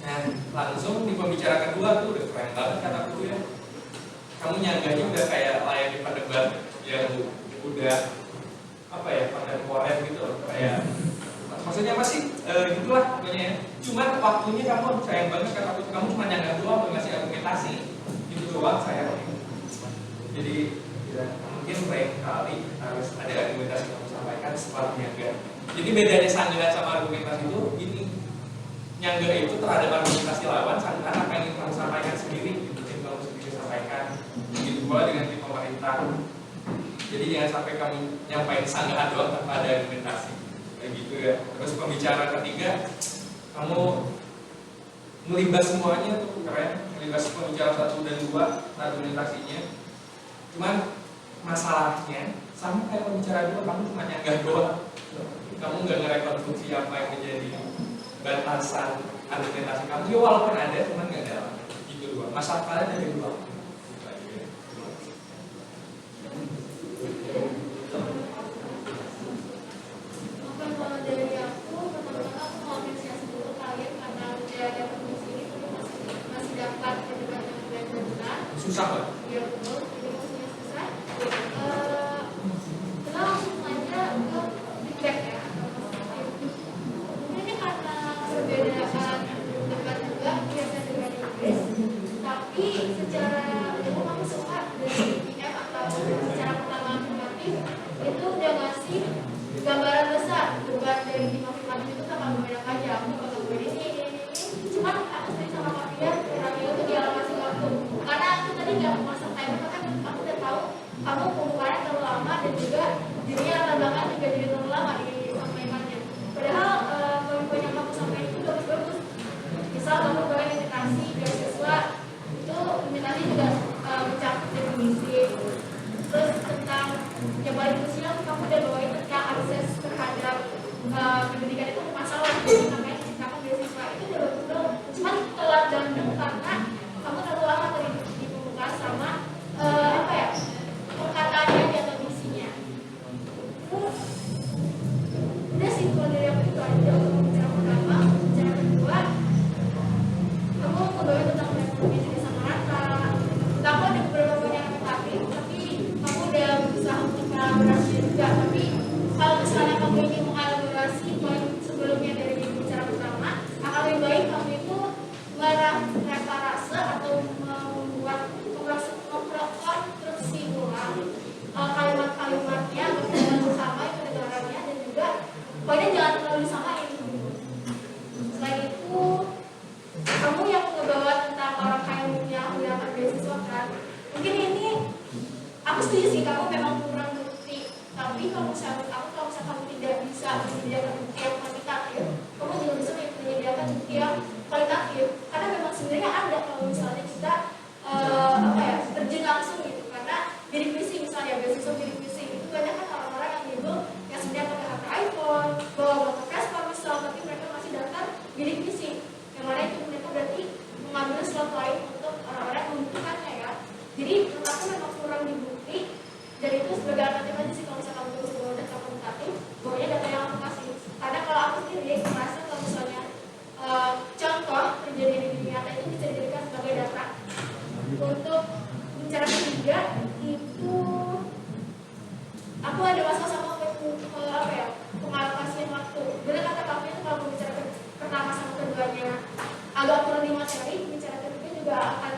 Speaker 6: Nah langsung di pembicara kedua tuh udah keren banget kataku ya. Kamu nyanggahnya udah kayak layaknya pendebat yang udah apa ya, kontemporer gitu loh, kayak maksudnya apa sih? Gitulah pokoknya ya. Cuman waktunya kamu sayang banget kataku, kamu cuma nyanggah doang, ngasih argumentasi. Doang saya, jadi ya, mungkin lain kali harus ada argumentasi yang kamu sampaikan setelah nyangga. Jadi bedanya sanggahan sama argumentasi itu ini, nyangga itu terhadap argumentasi lawan, sanggahan apa yang ingin kamu sampaikan sendiri, gitu yang kamu sendiri sampaikan. Begitu pula dengan tim pemerintah. Jadi jangan sampai kamu nyampaikan sanggahan doang tanpa ada argumentasi, kayak gitu ya. Terus pembicara ketiga, kamu melibas semuanya tuh keren. Melibas pembicara 1 dan 2 argumentasinya. Cuman masalahnya sama kayak pembicara 2, kamu cuma nyanggah doang. Kamu nggak ngerekonstruksi apa yang menjadi batasan argumentasi kamu. Ya walaupun ada, cuman nggak dalam. Itu doang. Masalah kalian ada dua.
Speaker 2: Kalau dari aku, pertama-tama aku mau apresiasi dulu kalian karena udah ada kondisi ini masih dapat berdebat dengan benar.
Speaker 6: Susah banget.
Speaker 2: Iya betul, jadi maksudnya susah. Kita langsung aja ke feedback ya. Ini karena perbedaan debat juga biasa dengan Inggris, tapi secara umum aku suka dari PM atau secara pertama afirmatif itu udah ngasih gambaran besar debat dari tim afirmatif itu bakal berbeda panjang, bakal berbeda ini. Cuman aku sering sama Kak Fia, kira-kira itu dialokasi waktu. Karena aku tadi nggak masak timer, kan aku udah tahu kamu pembukaannya terlalu lama dan juga dirinya latar belakang juga jadi terlalu lama di sampaikannya. Padahal poin-poin yang kamu sampaikan itu bagus-bagus. Misal kamu bahkan imitasi beasiswa itu imitasi juga mencakup definisi. Terus tentang yang paling krusial kamu udah bawain tentang akses terhadap pendidikan itu masalah, jadi namanya menciptakan beasiswa itu udah bagus banget. Cuman telat dan karena kamu terlalu lama tadi di pembukaan sama apa ya, perkataannya atau isinya. Udah sih kalau dari aku itu aja untuk bicara pertama. Bicara kedua, kamu ngebawain tentang reformasi jenis sama rata. Kamu ada beberapa poin yang tapi kamu udah berusaha untuk mengelaborasi juga. Tapi kalau misalnya kamu ingin mengelaborasi poin sebelumnya dari bicara pertama, akan lebih baik kamu itu mereparase atau membuat setuju sih, kamu memang kurang bukti. Tapi kalau misalnya kamu tidak bisa menyediakan bukti yang kuantitatif, kamu juga bisa menyediakan bukti yang kualitatif. Karena memang sebenarnya ada kalau misalnya kita terjun langsung gitu. Karena bidik misi misalnya, beasiswa bidik misi itu banyak kan orang-orang yang dulu yang sebenarnya pakai HP iPhone, bawa motor Vespa misal, tapi mereka masih daftar bidik misi. Yang mana itu mereka berarti mengambil slot lain untuk orang-orang yang membutuhkannya ya. Jadi menurut aku memang kurang dibukti. Dan itu sebagai alternatif aja sih kalau misalnya kamu terus bawa data kuantitatif, bawanya data yang aku kasih. Karena kalau aku sendiri merasa kalau misalnya contoh terjadi di dunia nyata itu bisa dijadikan sebagai data. Untuk bicara ketiga itu aku ada masalah sama pengalokasian waktu. Benar kata kamu itu kalau bicara pertama sama keduanya agak kurang di materi, bicara ketiga juga akan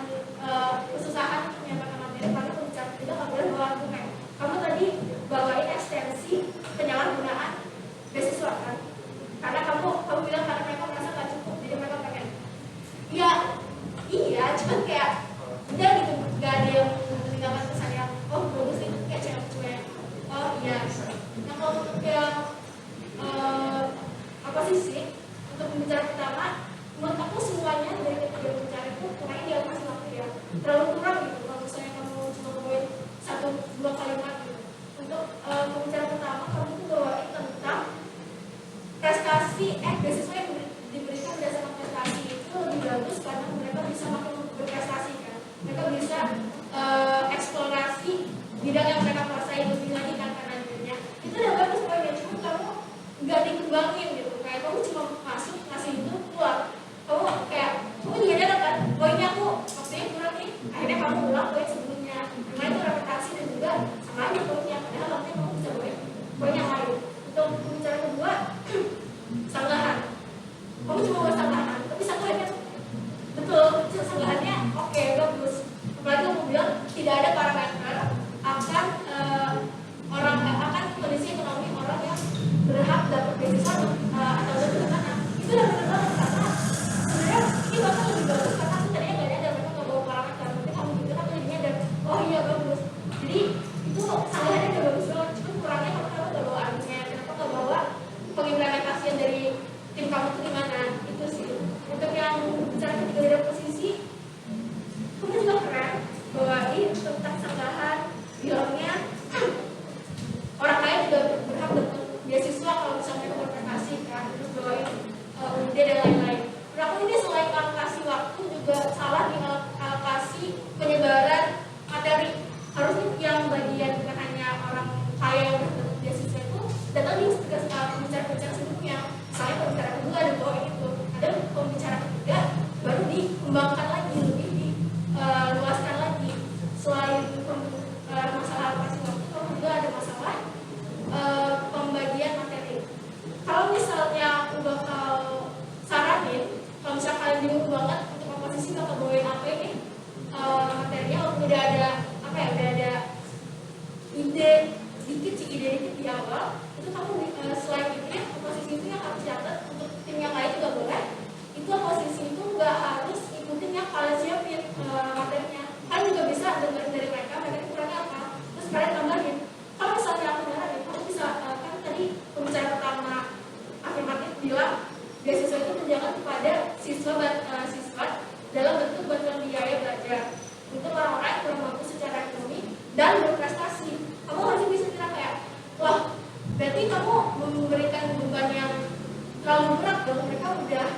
Speaker 2: kesusahan menyampaikan materi karena pembicara ketiga kamu boleh bawa argumen. Kamu tadi bawain ekstensi penyalahgunaan beasiswa kan? Karena kamu bilang karena mereka merasa nggak cukup, jadi mereka pengen. Iya, cuman kayak udah gitu, nggak ada yang meninggalkan kesan yang oh bagus itu kayak cewek-cewek. Oh iya. Nah kalau untuk yang untuk pembicara pertama, menurut aku semuanya dari ketiga pembicara itu kurangnya dia kasih waktu ya, terlalu kurang gitu. Kalau misalnya kamu cuma bawain 1-2 kalimat gitu. Untuk pembicara pertama, kamu tuh bawain tentang prestasi beasiswa yang diberikan berdasarkan prestasi itu lebih bagus karena mereka bisa makin berprestasi kan. Mereka bisa eksplorasi bidang yang mereka kuasai lebih lagi kan nantinya. Itu udah bagus poinnya, cuma kamu nggak dikembangin gitu. Kayak kamu cuma masuk ngasih itu keluar. Kamu juga nyadar kan poinnya aku waktunya kurang nih. Akhirnya kamu ulang poin sebelumnya. Dimana itu repetasi dan juga sama aja poinnya. Padahal waktunya kamu bisa poin yang lain. Untuk pembicara kedua, sanggahan. Kamu cuma buat sanggahan, tapi sanggahannya betul, sanggahannya oke, bagus. Apalagi kamu bilang tidak ada parameter akan kondisi ekonomi orang yang berhak dapat beasiswa atau bagaimana. Itu udah benar banget karena sebenarnya ini bahkan lebih bagus karena aku tadinya nggak ada mereka nggak bawa parameter, tapi kamu gitu kan jadinya ada oh iya bagus. Jadi itu sanggahannya udah bagus banget, cuma kurangnya kamu kenapa nggak bawa argumen, kenapa nggak bawa pengimplementasian dari tim kamu itu gimana, itu sih. Untuk yang bicara ketiga dari posisi, kamu juga keren bawain tentang sanggahan, bilangnya orang lain juga berhak dapat beasiswa kalau misalnya mereka berprestasi kan, terus bawain UD dan lain-lain. Menurut aku ini selain alokasi waktu juga salah di alokasi penyebaran materi. Harusnya yang bagian bukan hanya orang kaya yang dapat beasiswa itu datang di pembicara-pembicara sebelumnya. Misalnya pembicara kedua ada bawain itu, ada pembicara ketiga baru dikembangkan lagi, lebih diluaskan lagi. Selain masalah alokasi waktu, kamu juga ada masalah pembagian materi. Kalau misalnya aku bakal saranin, kalau misalnya kalian bingung banget untuk komposisi bakal bawain apa ini materinya, udah ada udah ada ide dikit di awal, itu kamu selain itu ya komposisi itu yang harus catat untuk tim yang lain juga boleh. Itu komposisi itu nggak harus ikutin yang kalian siapin materinya. Kalian juga bisa dengerin dari mereka kurangnya apa, terus kalian tambahin. Kalau misalnya aku nyaranin, kamu bisa kan tadi pembicara pertama afirmatif bilang beasiswa itu tunjangan kepada siswa dalam bentuk bantuan biaya belajar untuk orang-orang yang kurang mampu secara ekonomi dan berprestasi. Kamu harus bisa bilang kayak, wah berarti kamu memberikan beban yang terlalu berat dong, mereka udah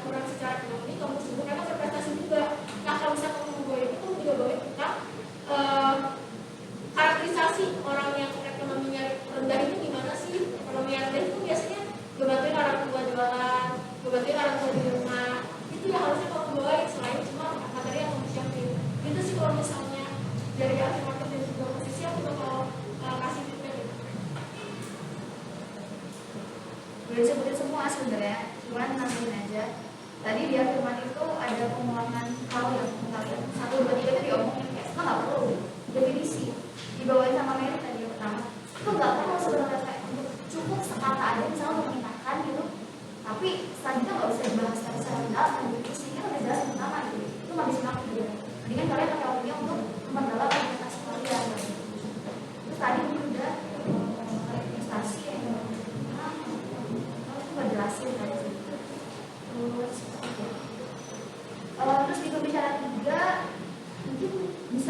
Speaker 2: kurang secara ekonomi, kamu juga mereka berprestasi juga. Nah kalau misalnya kamu bawa itu, kamu juga bawa tentang karakterisasi orang yang ekonominya rendah itu gimana sih. Ekonomi yang rendah itu biasanya ngebantuin orang tua jualan, ngebantuin orang tua di rumah. Itu yang harusnya kamu bawain selain cuma materi yang kamu siapin. Itu sih kalau misalnya dari afirmatif dan juga posisi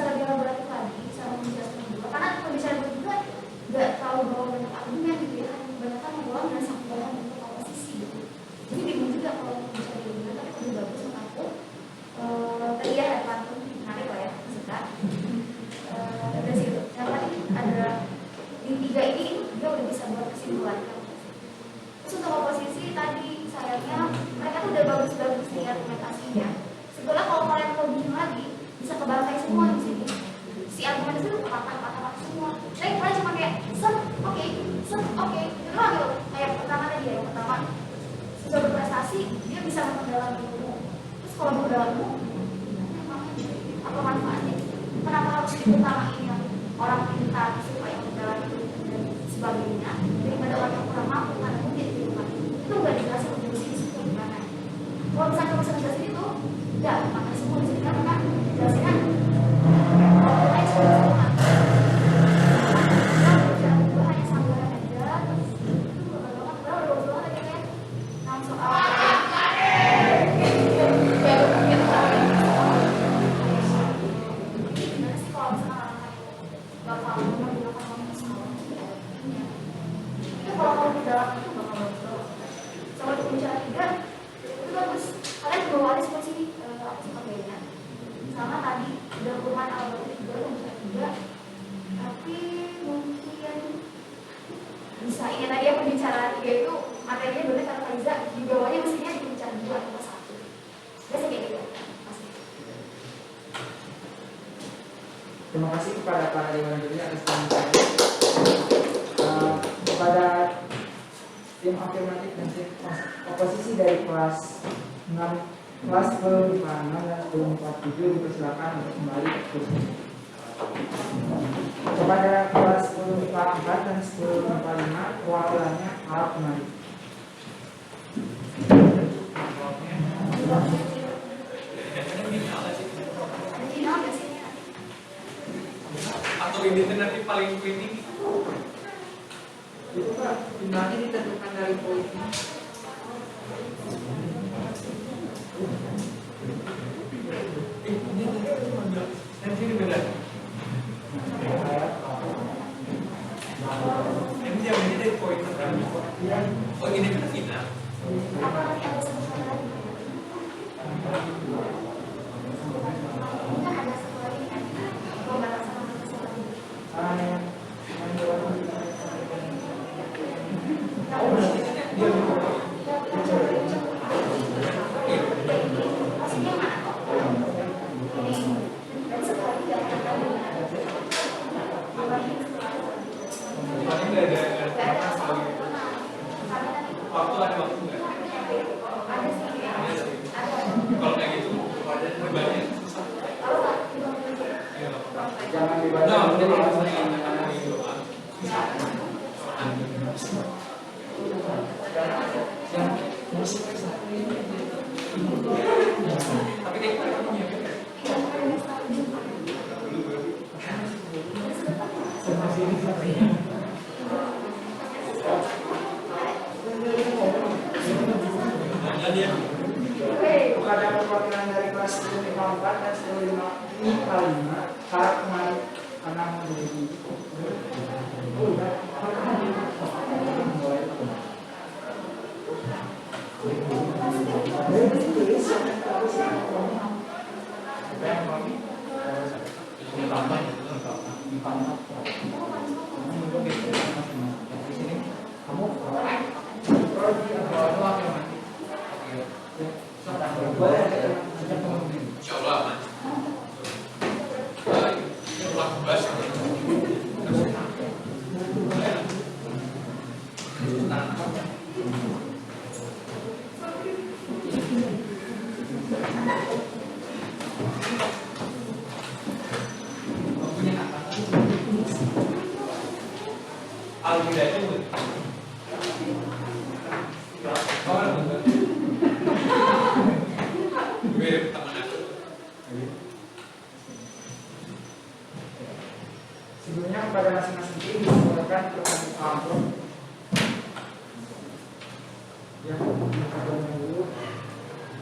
Speaker 5: lebih elaboratif lagi, bisa menjelaskan juga. Karena pembicaraan itu juga nggak terlalu bawa banyak argumen gitu ya, hanya kebanyakan membawa merasa kebahan untuk oposisi gitu. Jadi bingung juga kalau bicara gimana, tapi lebih bagus menurut aku. Tadi ya ada pantun menarik lah ya, suka. Dari situ, yang tadi ada di 3 ini dia udah bisa buat kesimpulan. Terus untuk oposisi tadi sayangnya mereka tuh udah bagus-bagus nih argumentasinya. Sebetulnya kalau kalian mau bingung lagi bisa kebantai semua di sini. Si argumen itu patah-patah semua. Jadi kalian cuma kayak set oke, gitu doang gitu. Kayak pertama tadi ya, yang pertama sudah berprestasi dia bisa memperdalami ilmu. Terus kalau memperdalami apa manfaatnya? Kenapa harus diutamain yang orang pintar supaya memperdalami ilmu dan sebagainya daripada orang yang kurang mampu karena mungkin di rumah itu nggak dijelasin untuk di sini gimana? Kalau misalnya kamu bisa jelasin itu, enggak, makanya semua di sini kan jelasinnya mulai semua itu hanya sanggaran aja, terus itu berdoa aja kan, langsung gimana sih kalau misalnya orang bakal menggunakan manusia itu kalau kamu di dalam itu bakal bagus sama untuk bicara 3 itu bagus kalian juga waris seperti apa sih pakainya sama tadi udah perumahan algoritma juga bicara 3 tapi mungkin bisa ini tadi ya pembicaraan 3 itu materinya bener karena Faiza di bawahnya mestinya di pembicaraan 2 atau 1 biasa kayak gitu pasti.
Speaker 1: Terima kasih kepada para dewan juri atas pembicaraan. Kepada tim afirmatif dan tim oposisi dari kelas 6, kelas 10 IPA 6 dan 10 IPA 7 dipersilakan untuk kembali ke kursi. Kepada kelas 10 IPA 4 dan 10 IPA 5 perwakilannya harap kembali.
Speaker 6: Atau ini nanti paling penting
Speaker 1: Itu Pak, jumlahnya ditentukan dari poinnya.
Speaker 6: Ini sini beda. Ini yang ini dari poin berapa? Oh ini kan final. Waktu ada waktu nggak? Kalau kayak gitu, bebannya susah.
Speaker 1: Jangan
Speaker 6: Nah,
Speaker 1: dibaca.
Speaker 6: jadi kalau saya ingin gitu, tapi kayak kita punya.
Speaker 1: Kepada perwakilan dari kelas 10 IPA 4 dan 10 IPA 5 harap kembali karena menjadi
Speaker 6: Insyaallah man. Al-Bidayah itu mirip teman aku.
Speaker 1: sebelumnya kepada masing-masing tim dipersilakan untuk amplop yang dulu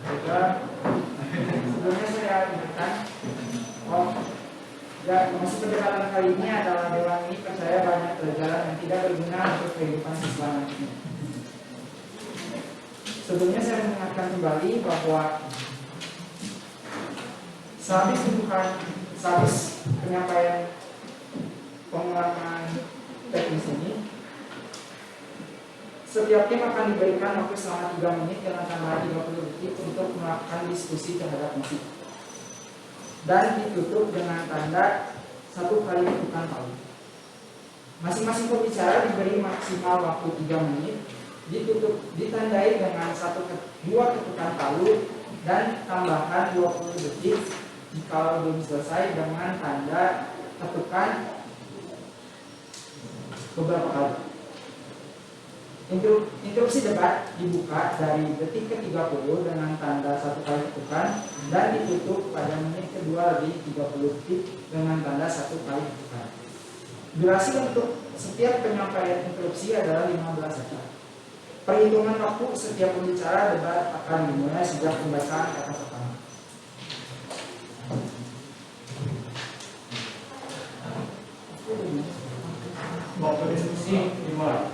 Speaker 1: juga sebelumnya saya ingatkan Ya, maksud pendekatan kali ini adalah dewan ini percaya banyak pelajaran yang tidak berguna untuk kehidupan siswa nantinya. Sebelumnya saya mengingatkan kembali bahwa sehabis penyampaian pengulangan teknis ini, setiap tim akan diberikan waktu selama 3 menit dengan tambahan 30 detik untuk melakukan diskusi terhadap musik. Dan ditutup dengan tanda 1 kali ketukan palu. Masing-masing pembicara diberi maksimal waktu 3 menit, ditandai dengan 2 ketukan palu dan tambahan 20 detik jika belum selesai dengan tanda ketukan beberapa kali. Interupsi debat dibuka dari detik ke-30 dengan tanda 1 kali ketukan dan ditutup pada menit kedua lebih 30 detik dengan tanda 1 kali ketukan. Durasi untuk setiap penyampaian interupsi adalah 15 detik. Perhitungan waktu setiap pembicara debat akan dimulai sejak pembacaan kata pertama.
Speaker 7: Waktu diskusi dimulai.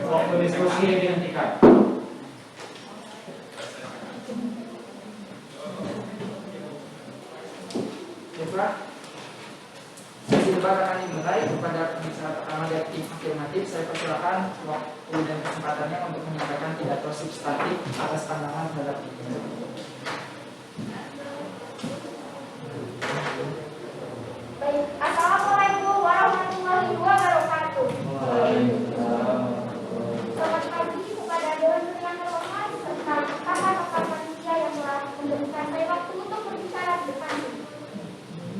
Speaker 7: Waktu diskusi dihentikan.
Speaker 1: Sesi debat akan dimulai. Kepada pembicara pertama dari tim afirmatif, saya persilakan waktu dan kesempatannya untuk menyampaikan pidato substantif atas pandangan terhadap ini.
Speaker 2: Baik, Assalamualaikum warahmatullahi wabarakatuh. Selamat pagi kepada Dewan yang terhormat serta kakak-kakak panitia yang telah memberikan saya waktu untuk berbicara di depan ini.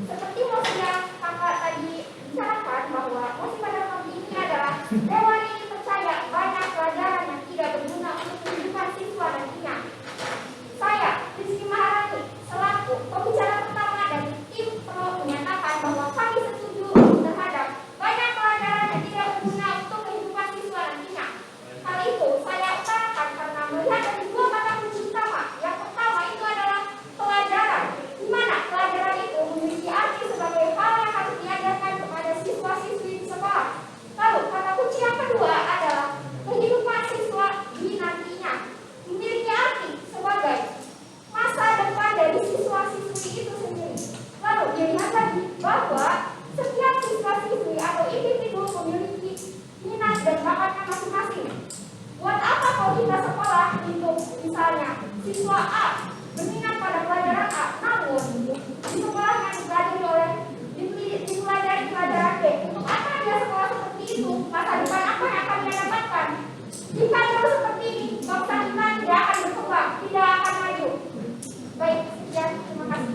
Speaker 2: Seperti mosi yang kakak tadi bicarakan bahwa mosi pada pagi ini adalah Dewan ini percaya banyak pelajaran yang tidak berguna untuk kehidupan siswa nantinya. Saya, Rizky Maharani, selaku pembicara pertama dari tim Pro menyatakan bahwa kami setuju terhadap banyak pelajaran yang tidak berguna untuk kehidupan siswa nantinya. Hal itu saya utarakan karena melihat dari dua mata kunci utama. Yang pertama itu adalah pelajaran, di mana pelajaran itu memiliki arti sebagai hal yang harus diajarkan kepada siswa-siswi di sekolah. Lalu kata kunci yang kedua adalah kehidupan siswa di nantinya memiliki arti sebagai masa depan dari siswa-siswi itu sendiri. Lalu dilihat lagi bahwa setiap siswa-siswi atau individu memiliki minat dan bakatnya masing-masing. Buat apa kalau kita sekolah untuk misalnya siswa A berminat pada pelajaran A, namun di sekolahnya dipelajari pelajaran B. Untuk apa dia sekolah seperti itu? Masa depan apa yang akan dia dapatkan? Jika terus seperti ini, bangsa kita tidak akan berkembang, tidak akan maju. Baik, sekian, terima kasih.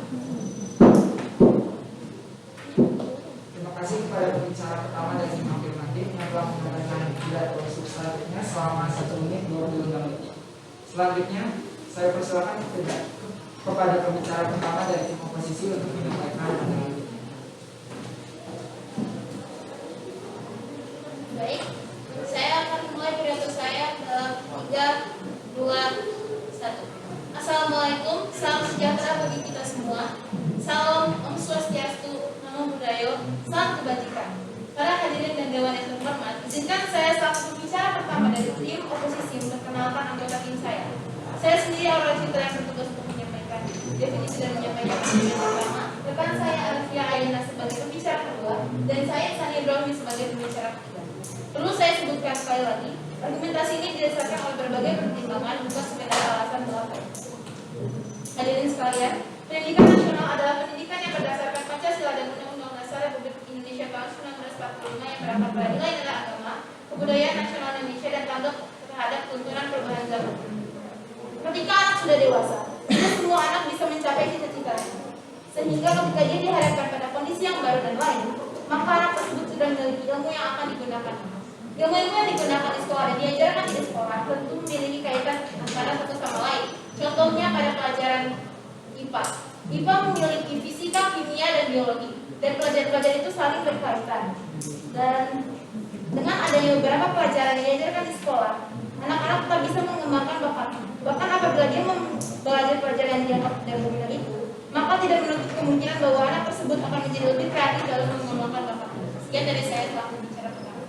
Speaker 1: Terima kasih kepada pembicara pertama dari tim afirmatif yang telah menyampaikan pidato substantifnya selama 1 menit 26 detik. Selanjutnya, saya persilakan kepada pembicara pertama dari tim oposisi untuk menyampaikan pandangan.
Speaker 9: Baik, saya akan mulai pidato saya dalam 3, 2, 1. Assalamualaikum, salam sejahtera bagi kita semua. Salam Om Swastiastu, Namo Buddhaya, salam kebajikan. Para hadirin dan dewan yang terhormat, izinkan saya selaku pembicara pertama dari tim oposisi memperkenalkan anggota tim saya. Saya sendiri Aurel Citra yang bertugas untuk menyampaikan definisi dan menyampaikan pendapat pertama. Rekan saya Alfia Ayana sebagai pembicara kedua dan saya Sani Ibrahim sebagai pembicara ketiga. Perlu saya sebutkan sekali lagi, argumentasi ini didasarkan oleh berbagai pertimbangan, bukan sekedar alasan belaka. Hadirin sekalian, pendidikan nasional adalah pendidikan yang berdasarkan Pancasila dan Undang-Undang Dasar Republik Indonesia tahun 1945 yang berakar pada nilai-nilai agama, kebudayaan nasional Indonesia dan tanggap terhadap tuntunan perubahan zaman. Ketika anak sudah dewasa, tidak semua anak bisa mencapai cita-citanya. Sehingga ketika dia dihadapkan pada kondisi yang baru dan lain, maka anak tersebut sudah memiliki ilmu yang akan digunakan. Ilmu-ilmu yang digunakan di sekolah dan diajarkan di sekolah tentu memiliki kaitan antara satu sama lain. Contohnya pada pelajaran IPA. IPA memiliki fisika, kimia, dan biologi. Dan pelajaran-pelajaran itu saling berkaitan. Dan dengan adanya beberapa pelajaran yang diajarkan di sekolah, anak-anak tak bisa mengembangkan bakatnya. Bahkan apabila dia belajar pelajaran yang dianggap tidak berguna itu, maka tidak menutup kemungkinan bahwa anak tersebut akan menjadi lebih kreatif dalam mengembangkan bakatnya. Sekian dari saya selaku bicara pertama.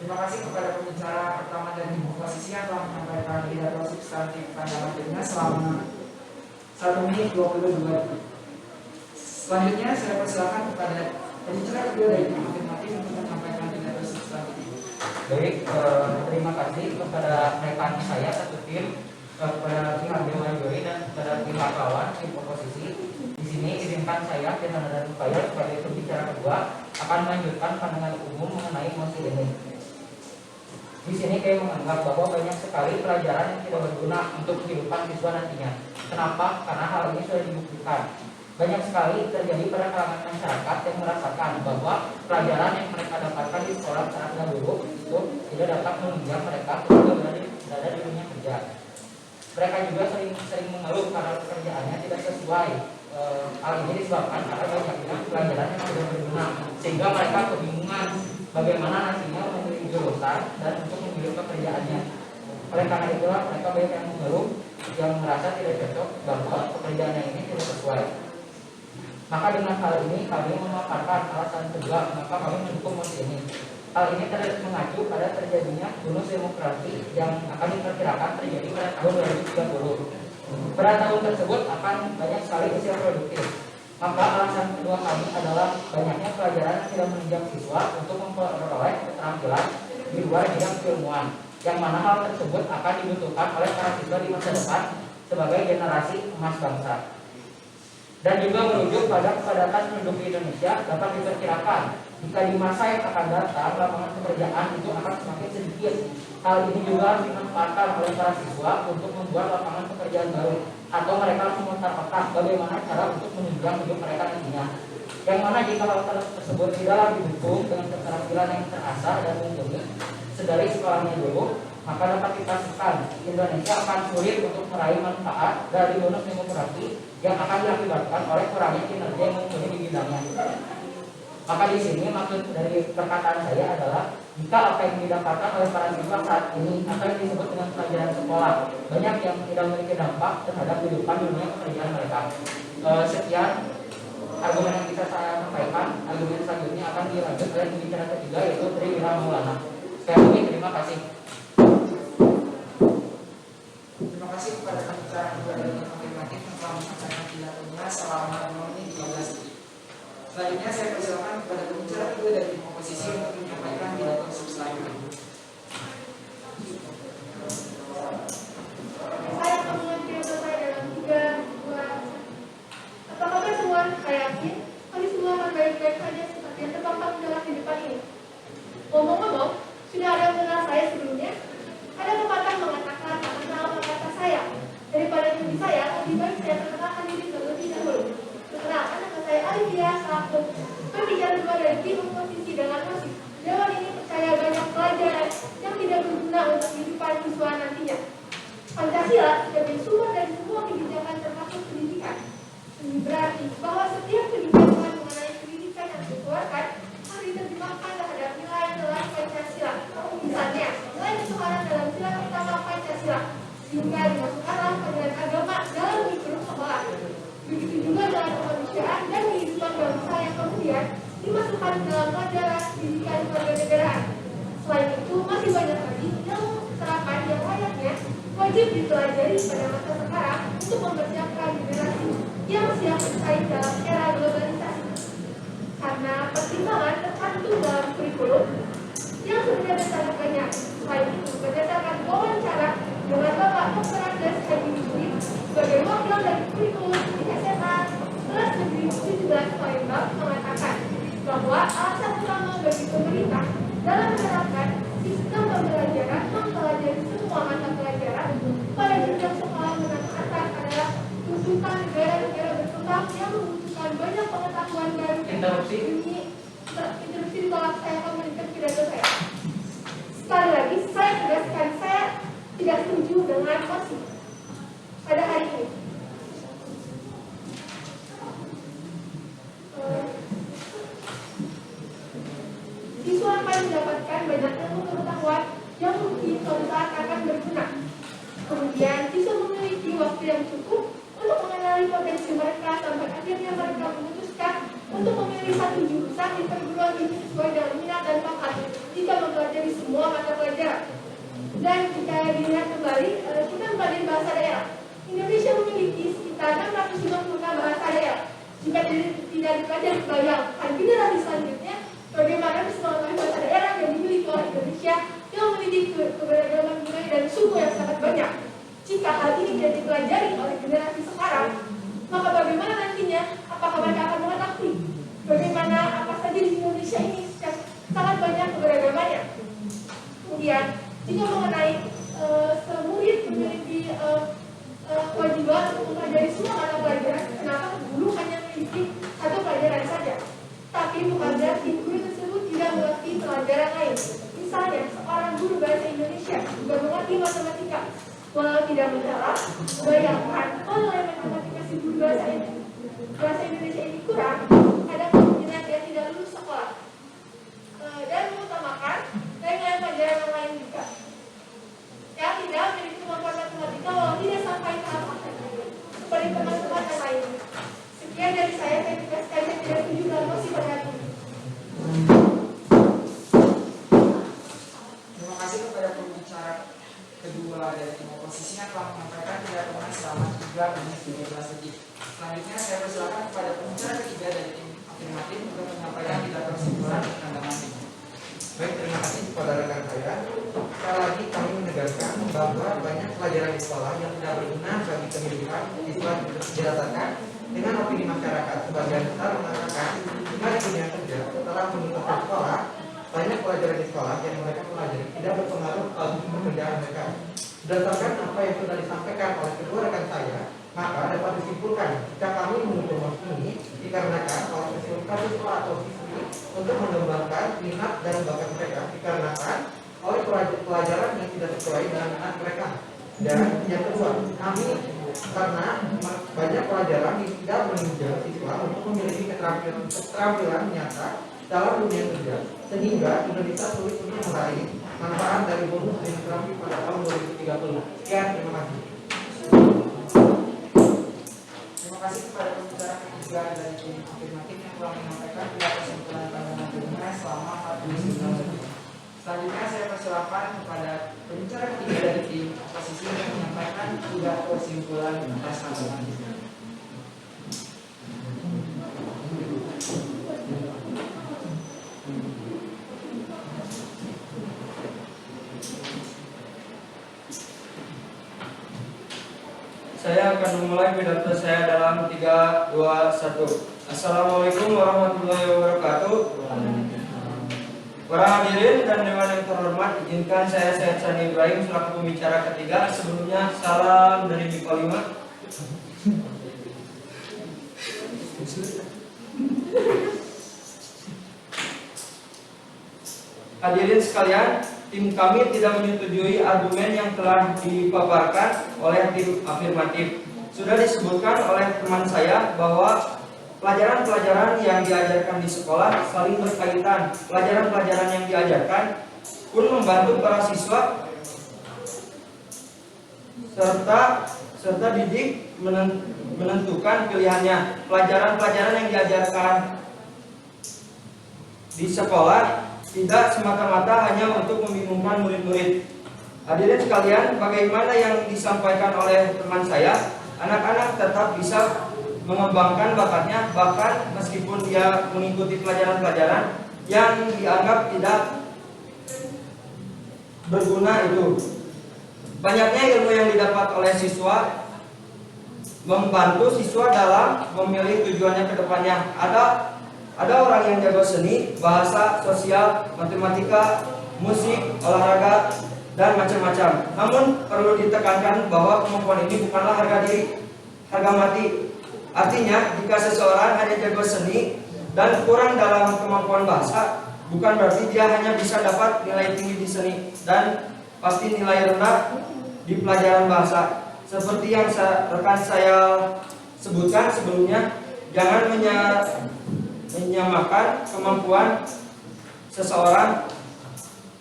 Speaker 1: Terima kasih kepada pembicara pertama dari oposisi yang telah menyampaikan pidato substantif pandangannya selama 1 menit 22 detik. Selanjutnya saya persilakan kepada pembicara kedua dari tim afirmatif untuk menyampaikan pidato substantif.
Speaker 10: Baik, terima kasih kepada rekan saya satu tim, kepada tim Dewan Juri dan kepada tim pahlawan tim oposisi. Di sini izinkan saya Firman dan Upaya sebagai pembicara kedua akan melanjutkan pandangan umum mengenai mosi ini. Di sini saya menganggap bahwa banyak sekali pelajaran yang tidak berguna untuk kehidupan siswa nantinya. Kenapa? Karena hal ini sudah dibuktikan. Banyak sekali terjadi pada kalangan masyarakat yang merasakan bahwa pelajaran yang mereka dapatkan di sekolah saat dahulu itu tidak dapat menunjang mereka ketika berada di dunia kerja. Mereka juga sering mengeluh karena pekerjaannya tidak sesuai. Hal ini disebabkan karena banyaknya pelajaran yang tidak berguna, sehingga mereka kebingungan bagaimana nantinya memilih jurusan dan untuk memilih pekerjaannya. Oleh karena itulah mereka banyak yang mengeluh, yang merasa tidak cocok bahwa pekerjaannya ini tidak sesuai. Maka dengan hal ini kami memaparkan alasan kedua, maka kami mendukung mosi ini. Hal ini mengacu pada terjadinya bonus demografi yang akan diperkirakan terjadi pada tahun 2030. Pada tahun tersebut akan banyak sekali usia produktif. Maka alasan kedua kami adalah banyaknya pelajaran yang tidak menunjang siswa untuk memperoleh keterampilan di luar bidang keilmuan, yang mana hal tersebut akan dibutuhkan oleh para siswa di masa depan sebagai generasi emas bangsa. Dan juga merujuk pada kepadatan penduduk di Indonesia, dapat diperkirakan jika di masa yang akan datang lapangan pekerjaan itu akan semakin sedikit. Hal ini juga harus dimanfaatkan oleh para siswa untuk membuat lapangan pekerjaan baru, atau mereka harus memutar otak bagaimana cara untuk menunjang hidup mereka nantinya. Yang mana jika hal tersebut tidaklah didukung dengan keterampilan yang terasah dan mumpuni sedari sekolahnya dulu, maka dapat dipastikan Indonesia akan sulit untuk meraih manfaat dari bonus demografi yang akan diakibatkan oleh kurangnya kinerja yang mumpuni di bidangnya. Maka di sini maksud dari perkataan saya adalah jika apa yang didapatkan oleh para siswa saat ini akan disebut dengan pelajaran sekolah, banyak yang tidak memiliki dampak terhadap kehidupan dunia pekerjaan mereka. Sekian argumen yang bisa saya sampaikan. Argumen selanjutnya akan dilanjut oleh pembicara ketiga, yaitu Tri Wira Maulana. Sekali lagi terima kasih.
Speaker 1: Terima kasih kepada pembicara kedua dari afirmatif yang telah menyampaikan pidatonya selama 5 menit 15 detik. Selanjutnya saya persilakan kepada pembicara kedua dari oposisi untuk menyampaikan pidato substantif.
Speaker 2: Saya akan mengambil pidato saya dalam 3-2. Apa kabar semua? Saya yakin kami semua akan baik-baik saja seperti yang terpampang dalam kehidupan ini. Ngomong-ngomong, sudah ada yang mengenal saya sebelumnya? Ada pepatah mengatakan akan kenal kata saya. Daripada menjadi saya, lebih baik saya perkenalkan diri terlebih dahulu. Perkenalkan, nama saya Alivia selaku pembicara kedua dari tim oposisi dengan musik. Dewan ini percaya banyak pelajaran yang tidak berguna untuk kehidupan siswa nantinya. Pancasila sebagai sumber dari semua kebijakan termasuk pendidikan. Ini berarti bahwa setiap kebijakan mengenai pendidikan yang dikeluarkan harus diterjemahkan terhadap nilai-nilai Pancasila. Misalnya, nilai ketuhanan dalam sila pertama Pancasila, sehingga dimasukkanlah pelajaran agama dalam kurikulum sekolah. Begitu juga dalam kemanusiaan dan kehidupan bangsa yang kemudian dimasukkan dalam pelajaran pendidikan kewarganegaraan. Selain itu, masih banyak lagi ilmu terapan yang layaknya wajib dipelajari pada masa sekarang untuk mempersiapkan generasi yang siap bersaing dalam era globalisasi. Karena pertimbangan tercantum dalam kurikulum yang sebenarnya sangat banyak. Selain itu, berdasarkan wawancara dengan Bapak Dr. Andes Haji Muslim sebagai wakil dari kurikulum di SMA kelas negeri 17 Palembang mengatakan bahwa alasan utama bagi pemerintah dalam menerapkan sistem pembelajaran mempelajari semua mata pelajaran pada jenjang sekolah menengah atas adalah tuntutan negara-negara berkembang yang membutuhkan banyak pengetahuan baru.
Speaker 10: Interupsi
Speaker 2: Ditolak, saya akan melanjutkan pidato saya. Sekali lagi, saya tegaskan saya tidak setuju dengan mosi pada hari ini. Siswa akan mendapatkan banyak ilmu pengetahuan yang mungkin suatu saat akan berguna. Kemudian, siswa memiliki waktu yang cukup untuk mengenali potensi mereka sampai akhirnya mereka memutuskan untuk memilih satu jurusan di perguruan tinggi sesuai dengan minat dan bakat jika mempelajari semua mata pelajaran. Dan jika dilihat kembali, kita mempelajari bahasa daerah. Indonesia memiliki sekitar 656 bahasa daerah. Jika tidak dipelajari, bayangkan generasi selanjutnya bagaimana bisa mengetahui bahasa daerah yang dimiliki oleh Indonesia yang memiliki keberagaman budaya dan suku yang sangat banyak. Jika hal ini tidak dipelajari oleh generasi sekarang, maka bagaimana nantinya? Apakah mereka akan mengetahui bagaimana apa saja di Indonesia ini sangat banyak keberagamannya? Kemudian, jika mengenai semurid memiliki kewajiban untuk mempelajari semua mata pelajaran, kenapa guru hanya memiliki satu pelajaran saja? Tapi bukan berarti guru tersebut tidak mengerti pelajaran lain. Misalnya, seorang guru bahasa Indonesia juga mengerti matematika. Walau tidak mendalam, bayangkan kalau
Speaker 1: hanya 13 detik. Selanjutnya saya persilakan kepada pembicara ketiga dari tim afirmatif untuk menyampaikan pidato kesimpulan dan pandangan tim.
Speaker 7: Baik, terima kasih kepada rekan saya. Sekali lagi kami menegaskan bahwa banyak pelajaran di sekolah yang tidak berguna bagi kehidupan siswa dirasakan dengan opini masyarakat. Sebagian besar mengatakan jika di dunia kerja setelah menutup sekolah, banyak pelajaran di sekolah yang mereka pelajari tidak berpengaruh bagi pekerjaan mereka. Berdasarkan apa yang sudah disampaikan oleh kedua rekan saya, maka dapat disimpulkan jika kami mengukur ini dikarenakan oleh kesulitan siswa atau siswi untuk mengembangkan minat dan bakat mereka dikarenakan oleh pelajaran yang tidak sesuai dengan minat mereka. Dan yang kedua, kami karena banyak pelajaran yang tidak menunjang siswa untuk memiliki keterampilan nyata dalam dunia kerja, sehingga Indonesia sulit untuk meraih manfaat dari bonus demografi pada tahun 2030. Sekian, terima kasih.
Speaker 1: Terima kasih kepada pembicara ketiga dari tim afirmatif yang telah menyampaikan pidato kesimpulan pandangan timnya selama 49 menit. Selanjutnya saya persilakan kepada pembicara ketiga dari tim oposisi yang menyampaikan pidato kesimpulan atas pandangan timnya.
Speaker 10: Saya akan memulai pidato saya dalam 3, 2, 1. Assalamualaikum warahmatullahi wabarakatuh. Para hadirin dan dewan yang terhormat, izinkan saya Syed Sani Ibrahim selaku pembicara ketiga. Sebelumnya salam dari MIPA 5. Hadirin sekalian, tim kami tidak menyetujui argumen yang telah dipaparkan oleh tim afirmatif. Sudah disebutkan oleh teman saya bahwa pelajaran-pelajaran yang diajarkan di sekolah saling berkaitan. Pelajaran-pelajaran yang diajarkan pun membantu para siswa serta didik menentukan pilihannya. Pelajaran-pelajaran yang diajarkan di sekolah tidak semata-mata hanya untuk membingungkan murid-murid. Hadirin sekalian, bagaimana yang disampaikan oleh teman saya, anak-anak tetap bisa mengembangkan bakatnya, bahkan meskipun dia mengikuti pelajaran-pelajaran yang dianggap tidak berguna itu. Banyaknya ilmu yang didapat oleh siswa membantu siswa dalam memilih tujuannya ke depannya. Ada orang yang jago seni, bahasa, sosial, matematika, musik, olahraga, dan macam-macam. Namun perlu ditekankan bahwa kemampuan ini bukanlah harga diri, harga mati. Artinya, jika seseorang hanya jago seni dan kurang dalam kemampuan bahasa, bukan berarti dia hanya bisa dapat nilai tinggi di seni dan pasti nilai rendah di pelajaran bahasa. Seperti yang rekan saya sebutkan sebelumnya, jangan menyamakan kemampuan seseorang.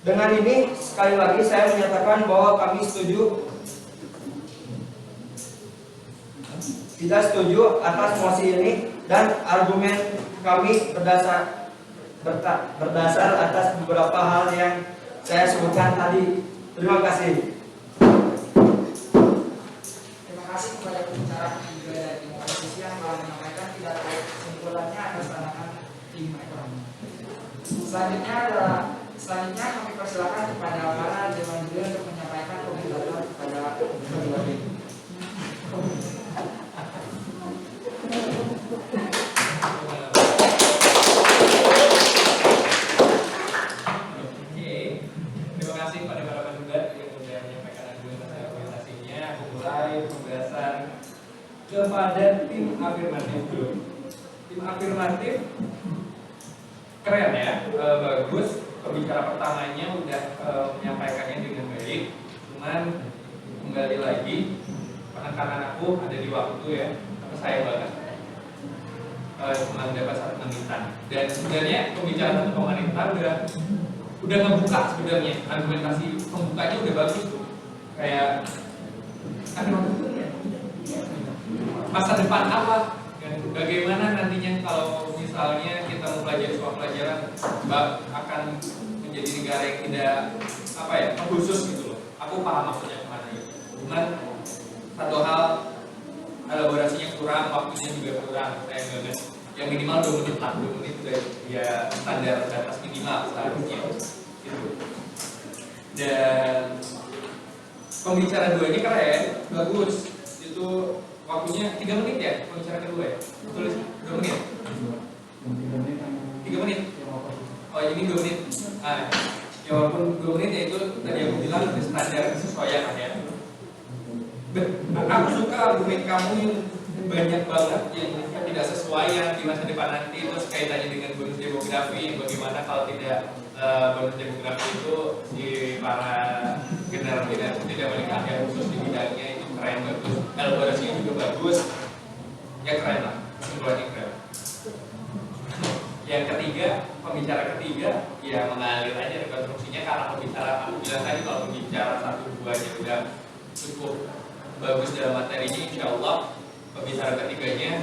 Speaker 10: Dengan ini sekali lagi saya menyatakan bahwa kami tidak setuju atas mosi ini, dan argumen kami berdasar atas beberapa hal yang saya sebutkan tadi. Terima kasih.
Speaker 1: Terima kasih kepada pembicara ketiga dari tim oposisi yang telah menyampaikan pidato kesimpulannya atas pandangan tim ekonomi. Selanjutnya kami persilakan kepada para dewan juri untuk menyampaikan komentar kepada kedua tim.
Speaker 6: Terima kasih pada para pendengar yang sudah menyampaikan argumentasinya. Aku mulai pembahasan kepada tim afirmatif dulu. Tim afirmatif keren ya, bagus. Pembicara pertamanya udah menyampaikannya dengan baik. Cuman kembali lagi, penekanan aku ada di waktu ya, apa saya banget. Cuma dapat 1 menitan. Dan sebenarnya pembicaraan 1 menitan udah ngebuka sebenarnya argumentasi pembukanya udah bagus tuh. Kayak masa depan apa? Dan bagaimana nantinya kalau misalnya kita mempelajari suatu pelajaran akan menjadi negara yang tidak khusus gitu loh. Aku paham maksudnya kemana gitu. Cuman satu hal elaborasinya kurang, waktunya juga kurang, sayang banget. Yang minimal 2 menit lah, 2 menit udah ya standar batas minimal seharusnya gitu. Dan pembicara 2 ini keren, bagus. Itu waktunya 3 menit ya, pembicara kedua ya? Tulis 2 menit? 3 menit? Oh ini 2 menit. Nah, ya walaupun 2 menit ya itu tadi aku bilang itu standar kesesuaian ya. Aku suka argumen kamu yang banyak banget yang tidak sesuai yang di masa depan nanti, terus kaitannya dengan bonus demografi, bagaimana kalau tidak bonus demografi itu si para generasi tidak menikah yang khusus di bidangnya itu keren, bagus, elaborasinya juga bagus, ya keren lah, kesimpulannya keren. Yang ketiga, pembicara ketiga, ya mengalir aja rekonstruksinya karena pembicara aku bilang tadi kalau pembicara 1-2 nya udah cukup bagus dalam materinya, insya Allah pembicara ketiganya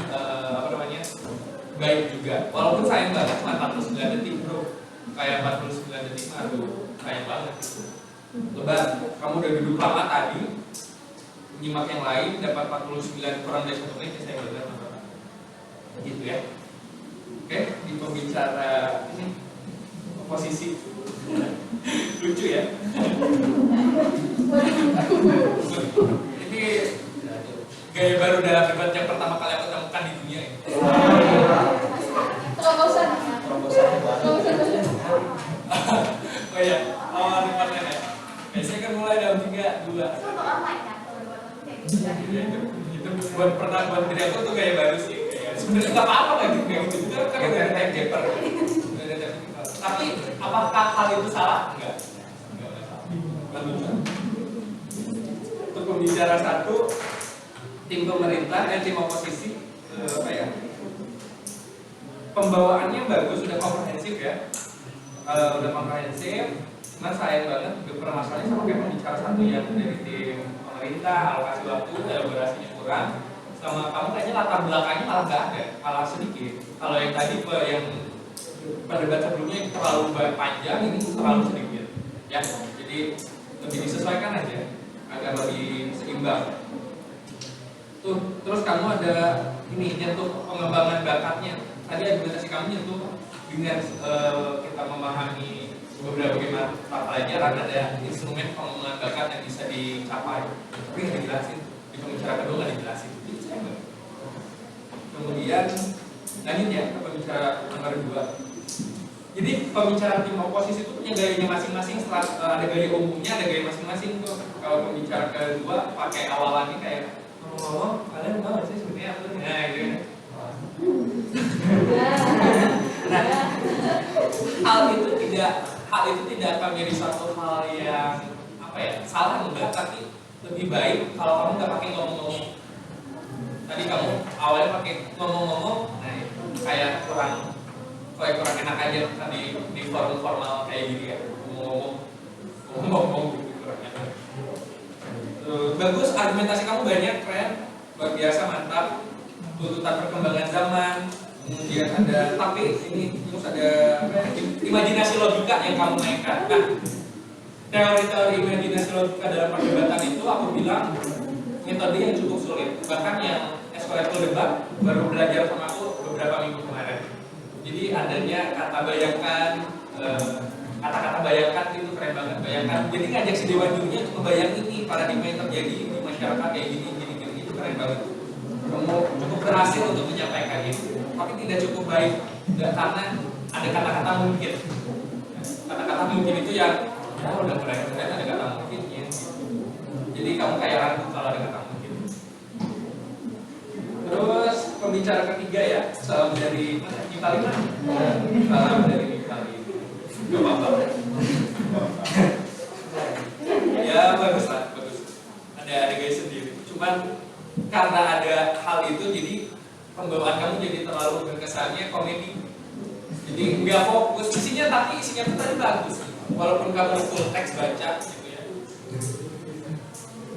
Speaker 6: baik juga. Walaupun sayang banget cuma 49 detik bro, kayak 49 detik aduh sayang banget itu. Lebar, kamu udah duduk lama tadi, menyimak yang lain dapat 49 kurang dari 1 menit, saya benar gitu ya. Oke, di pembicara ini posisi lucu ya. Ini gaya baru dalam debat yang pertama kali aku temukan di dunia ini.
Speaker 9: Terobosan.
Speaker 6: Oh iya, awal debatnya ya. Biasanya kan mulai dalam 3, 2.
Speaker 5: Itu untuk online kan?
Speaker 6: Itu buat diri aku tuh gaya baru sih. Sebenarnya nggak apa-apa kayak gitu juga kan udah ada timekeeper. Tapi apakah hal itu salah? Enggak salah. Untuk pembicara 1, tim pemerintah dan tim oposisi pembawaannya bagus, sudah komprehensif ya, udah komprehensif. Cuman sayang banget permasalahannya sama kayak pembicara 1 yang dari tim pemerintah, alokasi waktu, elaborasinya kurang. Sama kamu kayaknya latar belakangnya malah nggak ada, malah sedikit. Kalau yang tadi yang pendebat sebelumnya terlalu panjang, ini terlalu sedikit ya, jadi lebih disesuaikan aja agar lebih seimbang. Tuh, terus kamu ada ini nyentuh pengembangan bakatnya. Tadi argumentasi kamu nyentuh dengan kita memahami beberapa mata pelajaran, ada instrumen pengembangan bakat yang bisa dicapai, tapi nggak dijelasin di pembicara kedua, nggak dijelasin. Kemudian lanjut ya ke pembicara nomor 2. Jadi pembicara tim oposisi itu punya gayanya masing-masing. Setelah ada gaya umumnya, ada gaya masing-masing tuh. Kalau pembicara kedua pakai awalannya kayak ngomong, kalian tahu nggak sih sebenarnya apa? Nah gitu. Nah, hal itu tidak akan menjadi suatu hal yang salah enggak, tapi lebih baik kalau kamu nggak pakai ngomong-ngomong. Tadi kamu awalnya pakai ngomong-ngomong, nah kayak kurang enak aja di forum formal kayak gini ya, ngomong gitu kurang enak. Bagus, argumentasi kamu banyak, keren, luar biasa, mantap. Tuntutan perkembangan zaman, kemudian ada, tapi ini terus ada imajinasi logika yang kamu mainkan. Nah, teori-teori imajinasi logika dalam perdebatan itu aku bilang metode yang cukup sulit, bahkan yang ekskulatif debat baru belajar sama aku beberapa minggu kemarin. Jadi adanya kata bayangkan, kata-kata bayangkan itu keren banget, bayangkan. Jadi ngajak si Dewan Juninya untuk membayang ini paradigma yang terjadi di masyarakat kayak gini itu keren banget. Kamu cukup berhasil untuk menyampaikan itu, tapi tidak cukup baik, karena ada kata-kata mungkin. Kata-kata mungkin itu yang udah keren ada kata mungkinnya. Jadi kamu kayak ragu kalau ada kata mungkin. Terus pembicara ketiga ya, salam dari mana? Ipali mana? Salam dari Ipali. Gak apa-apa. Ya bagus lah, bagus. Ada gaya sendiri. Cuman karena ada hal itu, jadi pembawaan kamu jadi terlalu berkesannya komedi. Jadi nggak fokus isinya, tapi isinya tuh tadi bagus. Walaupun kamu full teks baca gitu ya.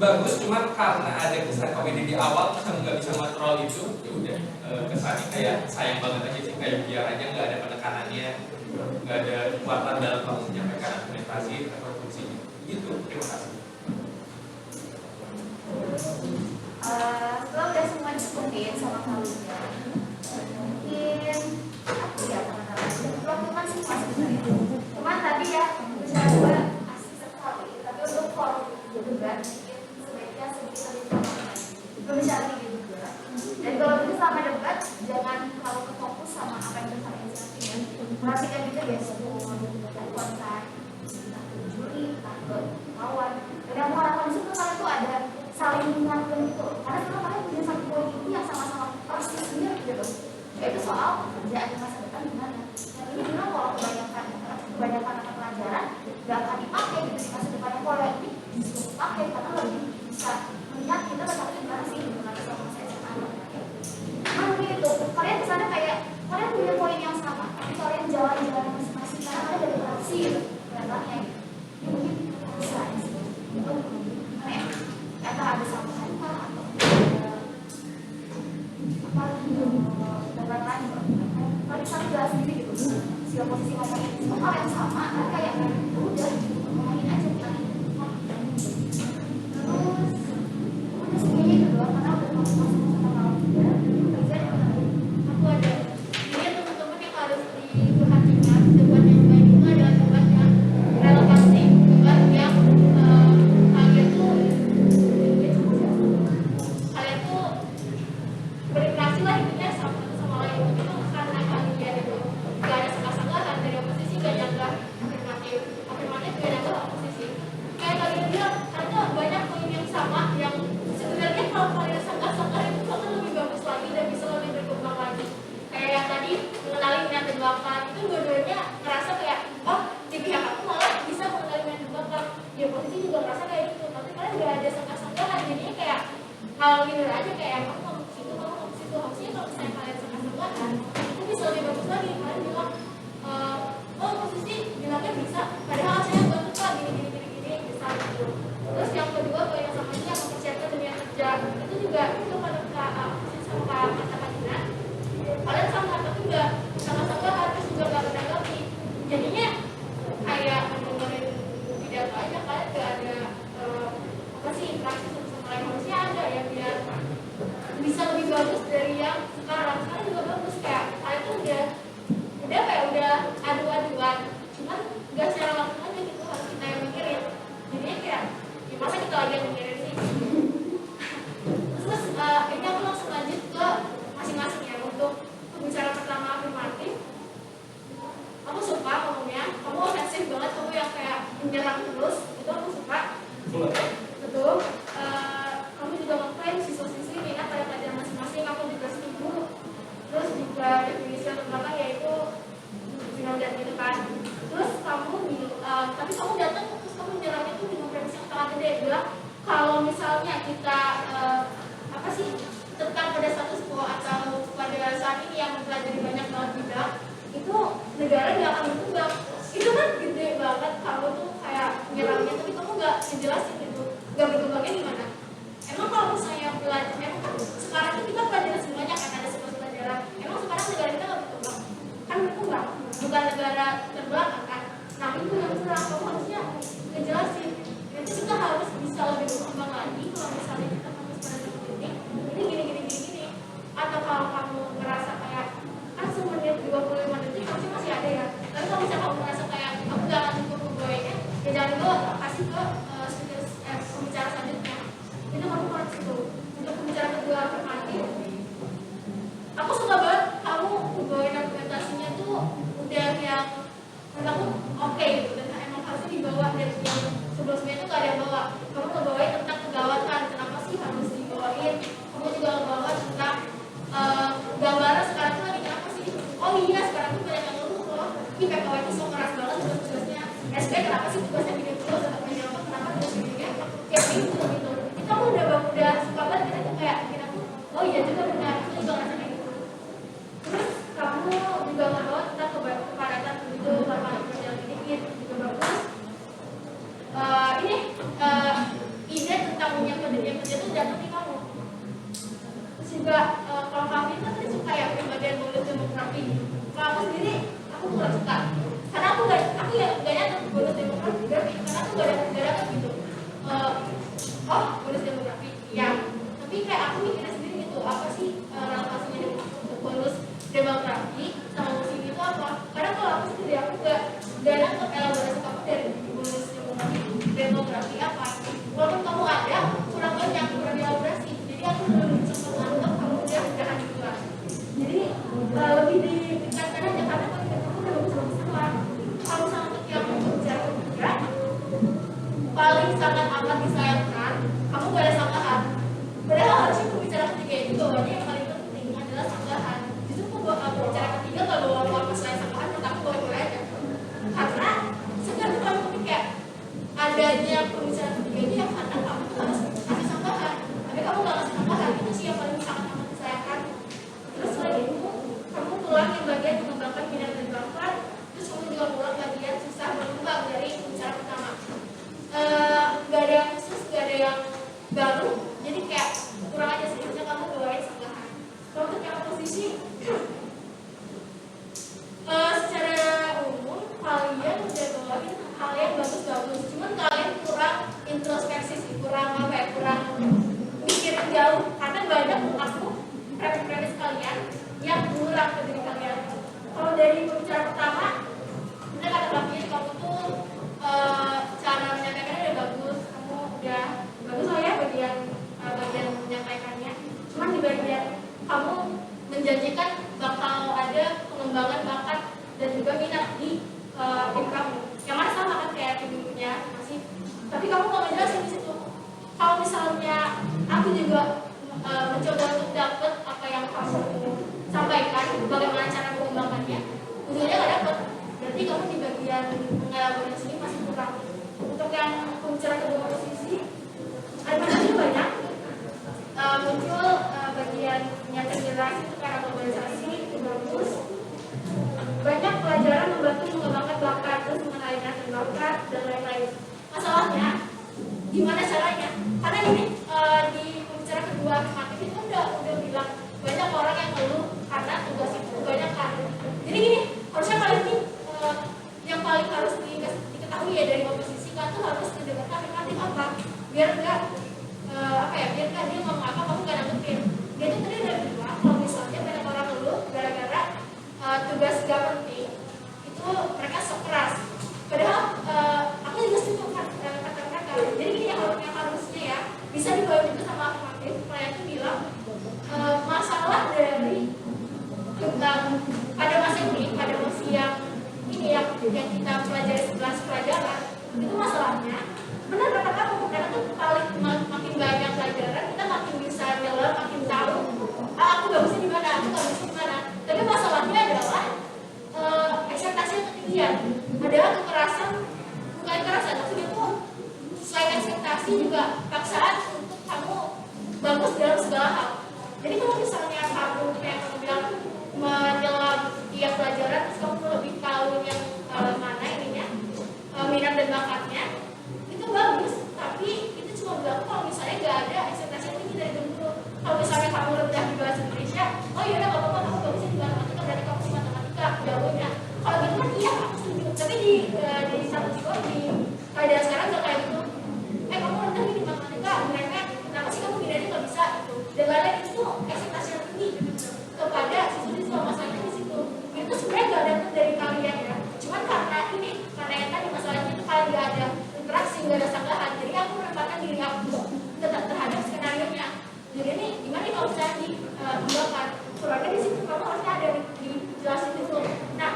Speaker 6: Bagus, cuman karena ada kesan komedi di awal, terus kamu nggak bisa kontrol itu, ya udah kesannya kayak sayang banget aja sih, kayak biar aja nggak ada penekanannya, nggak ada kekuatan dalam kamu menyampaikan argumentasi atau fungsinya. Gitu, terima kasih.
Speaker 5: Setelah udah udah semua disebutin sama kalian, mungkin apa ya teman-teman, waktu kan semua sebenarnya. Cuman tadi ya bicara asik sekali, tapi untuk forum debat sebaiknya sedikit lebih berbicara tinggi juga. Dan kalau itu sama debat, jangan terlalu kefokus sama apa yang kalian siapin. Perhatikan juga ya semua konten, juri, takut, lawan. Dan yang mau harapan itu kalian tuh ada saling mengingatkan gitu. Karena sekarang kalian punya satu poin ini yang sama-sama persis mirip gitu. Yaitu soal pekerjaan di masa depan gimana. Dan ini bilang kalau kebanyakan mata pelajaran gak akan dipakai gitu di masa depan. Kalau ini disuruh pakai karena lebih bisa melihat kita tetapi gimana sih dengan sama masa SMA. Nah gitu, kalian kesana kayak kalian punya poin yang sama, tapi kalian jalan-jalan masing-masing karena kalian dari praksi gitu. Kelihatannya ini mungkin bisa sih. Itu gimana ya? Atau ada sambungan atau apa debat lain kalian bisa jelas sendiri gitu. Sila posisi ngomongin itu kalian sama, kan kayak udah ngomongin aja kan. Terus udah semuanya itu doang karena udah masuk sama malam juga.
Speaker 9: Aku ada ini teman-teman yang harus diperhatikan. Debat yang baik itu adalah debat yang relevansi, debat yang kalian tuh berinteraksi lah intinya sama lain. Itu karena kalian itu gak ada sengah-senggahan dari oposisi, gak nyanggah afirmatif gak nyanggah oposisi. Kayak kalian bilang ada banyak poin yang sama yang sebenarnya kalau kalian sengah-sengah itu akan lebih bagus lagi dan bisa lebih berkembang lagi. Kayak yang tadi mengenali minat dan bakat itu dua-duanya ngerasa kayak oh di pihak aku malah bisa mengenali minat dan bakat, di oposisi juga ngerasa kayak gitu. Tapi kalian gak ada sengah-senggahan, jadinya kayak hal linear aja kayak kamu ngomong ke situ, kamu ngomong ke situ. Harusnya kalau misalnya kalian sengah-senggahan itu bisa lebih bagus lagi. Kalian bilang oh posisi bilangnya bisa, padahal saya buat lupa gini bisa gitu. Terus yang kedua poin yang sama ini yang mempersiapkan dunia kerja itu juga itu pada sama kata Katina kalian sama tapi enggak sama-sama harus juga gak menanggapi, jadinya kayak mendengarin pidato aja. Kalian gak ada apa sih interaksi sama lain. Harusnya ada ya biar bisa lebih bagus dari yang sekarang juga bagus. Kayak kalian tuh udah kayak udah adu-aduan, cuman gak secara langsung aja gitu, harus kita yang mikirin. Jadinya kayak masa kita lagi yang mikirin sih. Terus ini aku langsung lanjut ke masing-masing ya. Untuk pembicara pertama afirmatif, aku suka ngomongnya, kamu ofensif banget, kamu yang kayak menyerang terus, itu aku suka. Betul. Kamu juga mengklaim siswa-siswi minat pada pelajaran masing-masing, aku juga setuju. Terus juga definisi yang terbelakang yaitu final dan gitu kan. Terus kamu tapi kamu datang terus kamu menyerangnya tuh dengan premis yang sangat gede, bilang kalau misalnya kita apa sih tetap pada status quo atau pada saat ini yang mempelajari banyak banget bidang, itu negara nggak akan berkembang. Itu kan gede banget, kamu tuh kayak menyerangnya tapi kamu nggak menjelasin gitu, nggak berkembangnya gimana. Emang kalau misalnya belajar, emang sekarang itu kita pelajaran semuanya kan ada sebuah pelajaran. Emang sekarang negara kita nggak berkembang? Kan berkembang, bukan negara terbelakang kan. Nah itu yang kurang, kamu harusnya ngejelasin. Nanti kita harus bisa lebih berkembang lagi kalau misalnya kita fokus pada satu titik. Ini gini. Atau kalau kamu ngerasa kayak kan semenit 25 detik pasti masih ada ya. Tapi kalau misalnya kamu ngerasa kayak aku gak akan cukup ngegoynya, ya jangan dulu kasih ke pembicara selanjutnya. Itu kamu harus itu. Untuk pembicara kedua afirmatif, aku suka banget kamu ngebawain argumentasinya tuh udah yang menurut aku oke gitu, dan emang harusnya dibawa dari yang sebelumnya itu gak ada yang bawa. Kamu ngebawain tentang kegawatan, kenapa sih harus dibawain. Kamu juga ngebawa tentang gambaran sekarang tuh lagi kenapa sih. Oh iya sekarang tuh banyak yang ngeluh loh, ini PKW itu so keras banget tugas-tugasnya. SP kenapa sih tugasnya gini terus, atau kenapa tugas-tugasnya kayak gitu. Itu kamu udah suka banget kita tuh kayak bikin aku oh iya juga benar, aku juga ngerasa kayak gitu. Terus kamu juga ngebawa tentang kepadatan begitu, karena berjalan dikit juga bagus. Ini ide tentang menyiapkan dunia kerja itu datang di kamu. Terus juga kalau kami kan tadi suka ya bagian bonus demografi. Kalau aku sendiri aku kurang suka, karena aku ya gak nyata bonus demografi, karena aku gak ada gitu. Oh bonus demografi ya, tapi kayak aku mikirnya sendiri gitu. menjanjikan bakal ada pengembangan bakat dan juga minat di tim kamu. Yang mana sama kan kayak tim minggunya masih. Tapi kamu nggak ngejelasin di situ. Kalau misalnya aku juga mencoba untuk dapat apa yang kamu sampaikan, bagaimana cara mengembangkannya, ujungnya nggak dapat. Berarti kamu di bagian mengelaborasi sini masih kurang. Untuk yang pembicara kedua posisi, ada banyak muncul bagian yang jelas itu karena globalisasi itu bagus. Banyak pelajaran membantu mengembangkan bakat, terus mengenai minat dan bakat dan lain-lain. Masalahnya, gimana caranya? Karena ini di pembicara kedua aktif itu udah bilang banyak orang yang ngeluh karena tugas itu kebanyakan. Jadi gini, harusnya kalian ini yang paling harus diketahui ya dari oposisi kan tuh harus mendengarkan alternatif apa, biar enggak biar enggak dia ngomong apa kamu gak nanggepin. Dia tuh tadi udah bilang kalau misalnya banyak orang ngeluh gara-gara tugas gak penting itu mereka sok keras. Padahal aku juga setuju kata mereka. Jadi gini yang harusnya ya bisa dibawa juga sama afirmatif. Klien tuh bilang masalah dari tentang pada masa ini, pada masa yang ini yang kita pelajari 11 pelajaran itu masalahnya benar kata kamu, karena tuh paling makin banyak pelajaran kita makin bisa nyelam, makin tahu aku bagusnya di mana, aku bagusnya di mana. Tapi masalahnya adalah ekspektasi yang ketinggian. Padahal kekerasan bukan kekerasan, maksudnya itu selain ekspektasi juga paksaan untuk kamu bagus dalam segala hal. Jadi kalau misalnya kamu kayak kamu bilang menyelam tiap pelajaran, terus kamu lebih tahu yang mana ininya minat dan bakatnya, itu bagus. Tapi itu cuma berlaku kalau misalnya nggak ada ekspektasi yang tinggi dari dulu. Kalau misalnya kamu rendah di bahasa Indonesia, oh iya nggak apa-apa, kamu bagusnya di matematika, berarti kamu di matematika jauhnya. Kalau gitu kan iya aku setuju. Tapi di satu sekolah di keadaan sekarang nggak kayak gitu. Kamu rendah di matematika, mereka kenapa sih kamu bedanya nggak bisa gitu. Dan lain-lain itu tuh ekspektasi yang tinggi kepada siswa-siswa masalahnya di situ. Itu sebenarnya nggak ada dari kalian ya. Cuman karena yang tadi masalahnya itu kalian nggak ada interaksi, nggak ada sanggahan. Jadi aku menempatkan diri aku terhadap skenario nya. Jadi ini gimana kalau bisa dikembangkan? Soalnya di situ kamu harusnya ada dijelasin itu. Nah,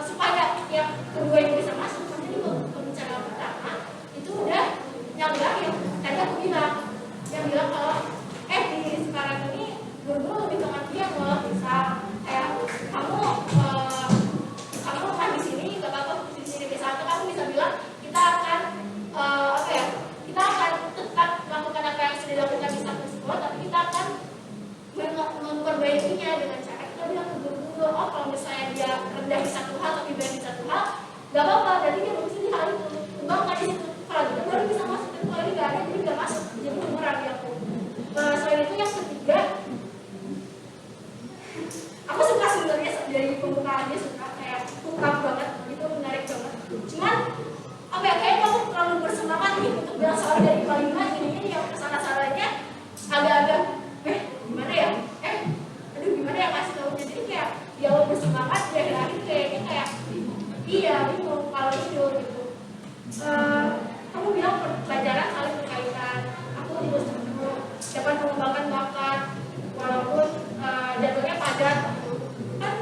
Speaker 9: supaya yang kedua ini bisa masuk, maksudnya di pembicaraan pertama itu udah nyambung yang tadi aku bilang kalau di sekarang ini guru lebih pengertian loh, bisa kayak kamu kan di sini nggak apa-apa di sini bisa, atau kamu bisa bilang kita akan kita akan tetap melakukan apa yang sudah dilakukan di satu sekolah, tapi kita akan memperbaikinya dengan cara kita bilang ke guru, oh kalau misalnya dia rendah di satu hal tapi baik di satu hal, nggak apa-apa, jadi dia bagus di hal itu, kembangkan di situ. Kalau gitu baru bisa masuk, tapi kalau ini nggak ada jadi nggak masuk, jadi murah di aku. Selain itu yang ketiga, aku suka sebenarnya dari pembukaannya, suka kayak ungkap banget, itu menarik banget. Cuman kayak kamu terlalu bersemangat nih untuk bilang soal dari kalimat ini yang kesana-sananya agak-agak gimana ya? Gimana ya kasih tahu. Jadi kayak dialog bersemangat ya akhir kayaknya kayak iya bingung kalau tidur gitu. Kamu bilang pelajaran saling berkaitan. Aku juga setuju dapat mengembangkan bakat walaupun jatuhnya padat kan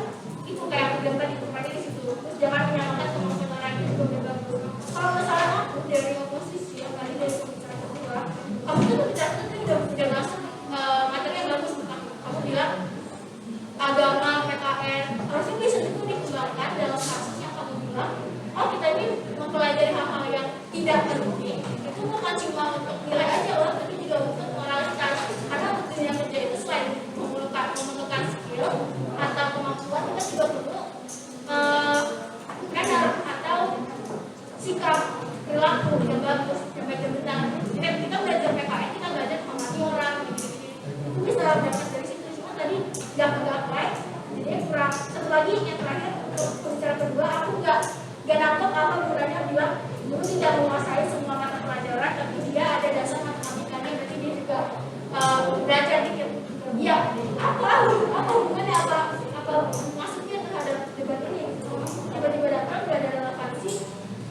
Speaker 9: itu kayak aku bilang tadi tempatnya di situ. Terus jangan menyamakan kemampuan orang itu juga bagus. Kalau misalnya aku dari oposisi yang tadi dari pembicara kedua, kamu tuh bicara itu udah masuk materi yang bagus tentang kamu bilang agama, PKN, harusnya bisa itu dikembangkan dalam kasus yang kamu bilang. Oh kita ini mempelajari hal-hal yang tidak penting, itu bukan cuma untuk nilai aja loh, tapi juga untuk moralitas. Karena untuk dunia kerja itu selain memerlukan skill atau kemampuan, kita juga perlu manner atau sikap perilaku yang bagus, yang baik dan benar. Jadi kita belajar PKN, kita belajar memahami orang, itu bisa dapat dari situ. Cuma tadi nggak apply, jadi kurang. Satu lagi yang terakhir untuk pembicara kedua, aku nggak nangkep apa gunanya bilang guru tidak menguasai semua mata pelajaran, tapi dia ada dasar matematikanya, berarti dia juga belajar dikit. Iya, apa hubungannya, apa maksudnya terhadap debat ini? Tiba-tiba datang gak ada relevansi,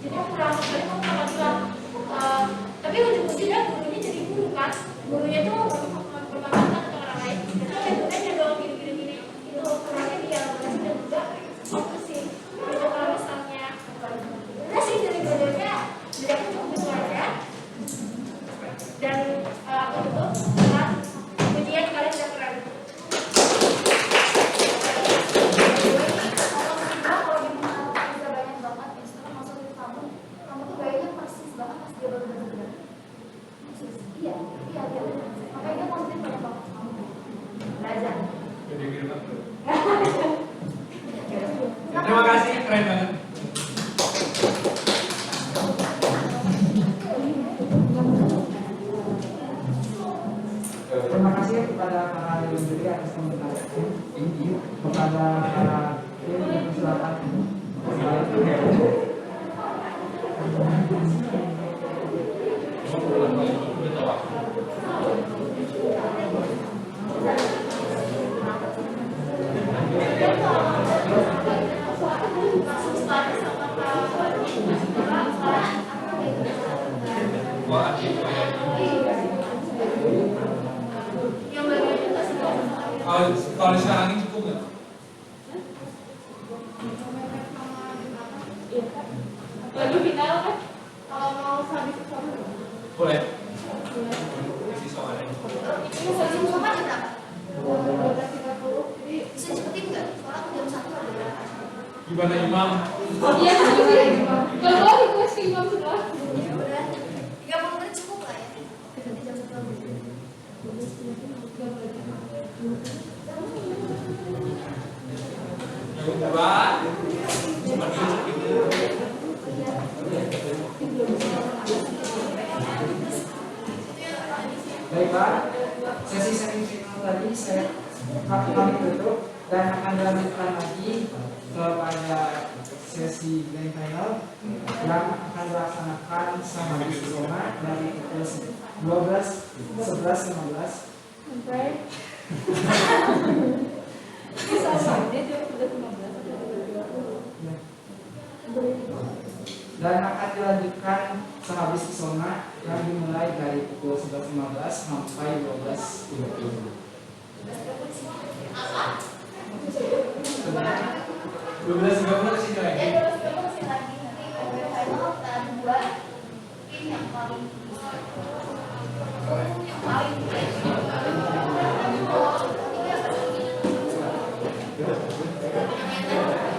Speaker 9: jadi aku kurang sekali kamu bakal bilang. Tapi ujung-ujungnya gurunya jadi guru kan, gurunya itu bermanfaat untuk orang lain. Jadi ada gunanya dong.
Speaker 5: belajar.
Speaker 6: Terima kasih, keren banget.
Speaker 1: Terima kasih kepada para juri atas komentarnya. Kepada para tim yang silakan.
Speaker 6: Kalau sekarang ini cukup nggak?
Speaker 9: Lagi final kan?
Speaker 2: Kalau mau habis itu
Speaker 6: Boleh. Isi soalnya.
Speaker 5: Itu sama jam berapa?
Speaker 2: 12.30. Jadi
Speaker 5: Bisa cepetin nggak? Soalnya aku jam 1 ada berapa?
Speaker 6: Gimana Imam?
Speaker 9: Iya, kalau request ke Imam setelah.
Speaker 5: Ya udah, 30 menit cukup lah ya. Nanti jam 1 lagi.
Speaker 6: Yang kedua, cuma gitu.
Speaker 1: Baiklah, sesi semifinal tadi kami tutup dan akan dilanjutkan lagi kepada sesi grand final yang akan dilaksanakan sama di zona dari pukul 12, 11, 15
Speaker 2: sampai sama dia juga sudah 15
Speaker 1: dan akan dilanjutkan sehabis zona yang dimulai dari pukul 11.15 sampai 12.30.
Speaker 6: 12.30 kesini lagi.
Speaker 5: Ya, 12.30 kesini lagi.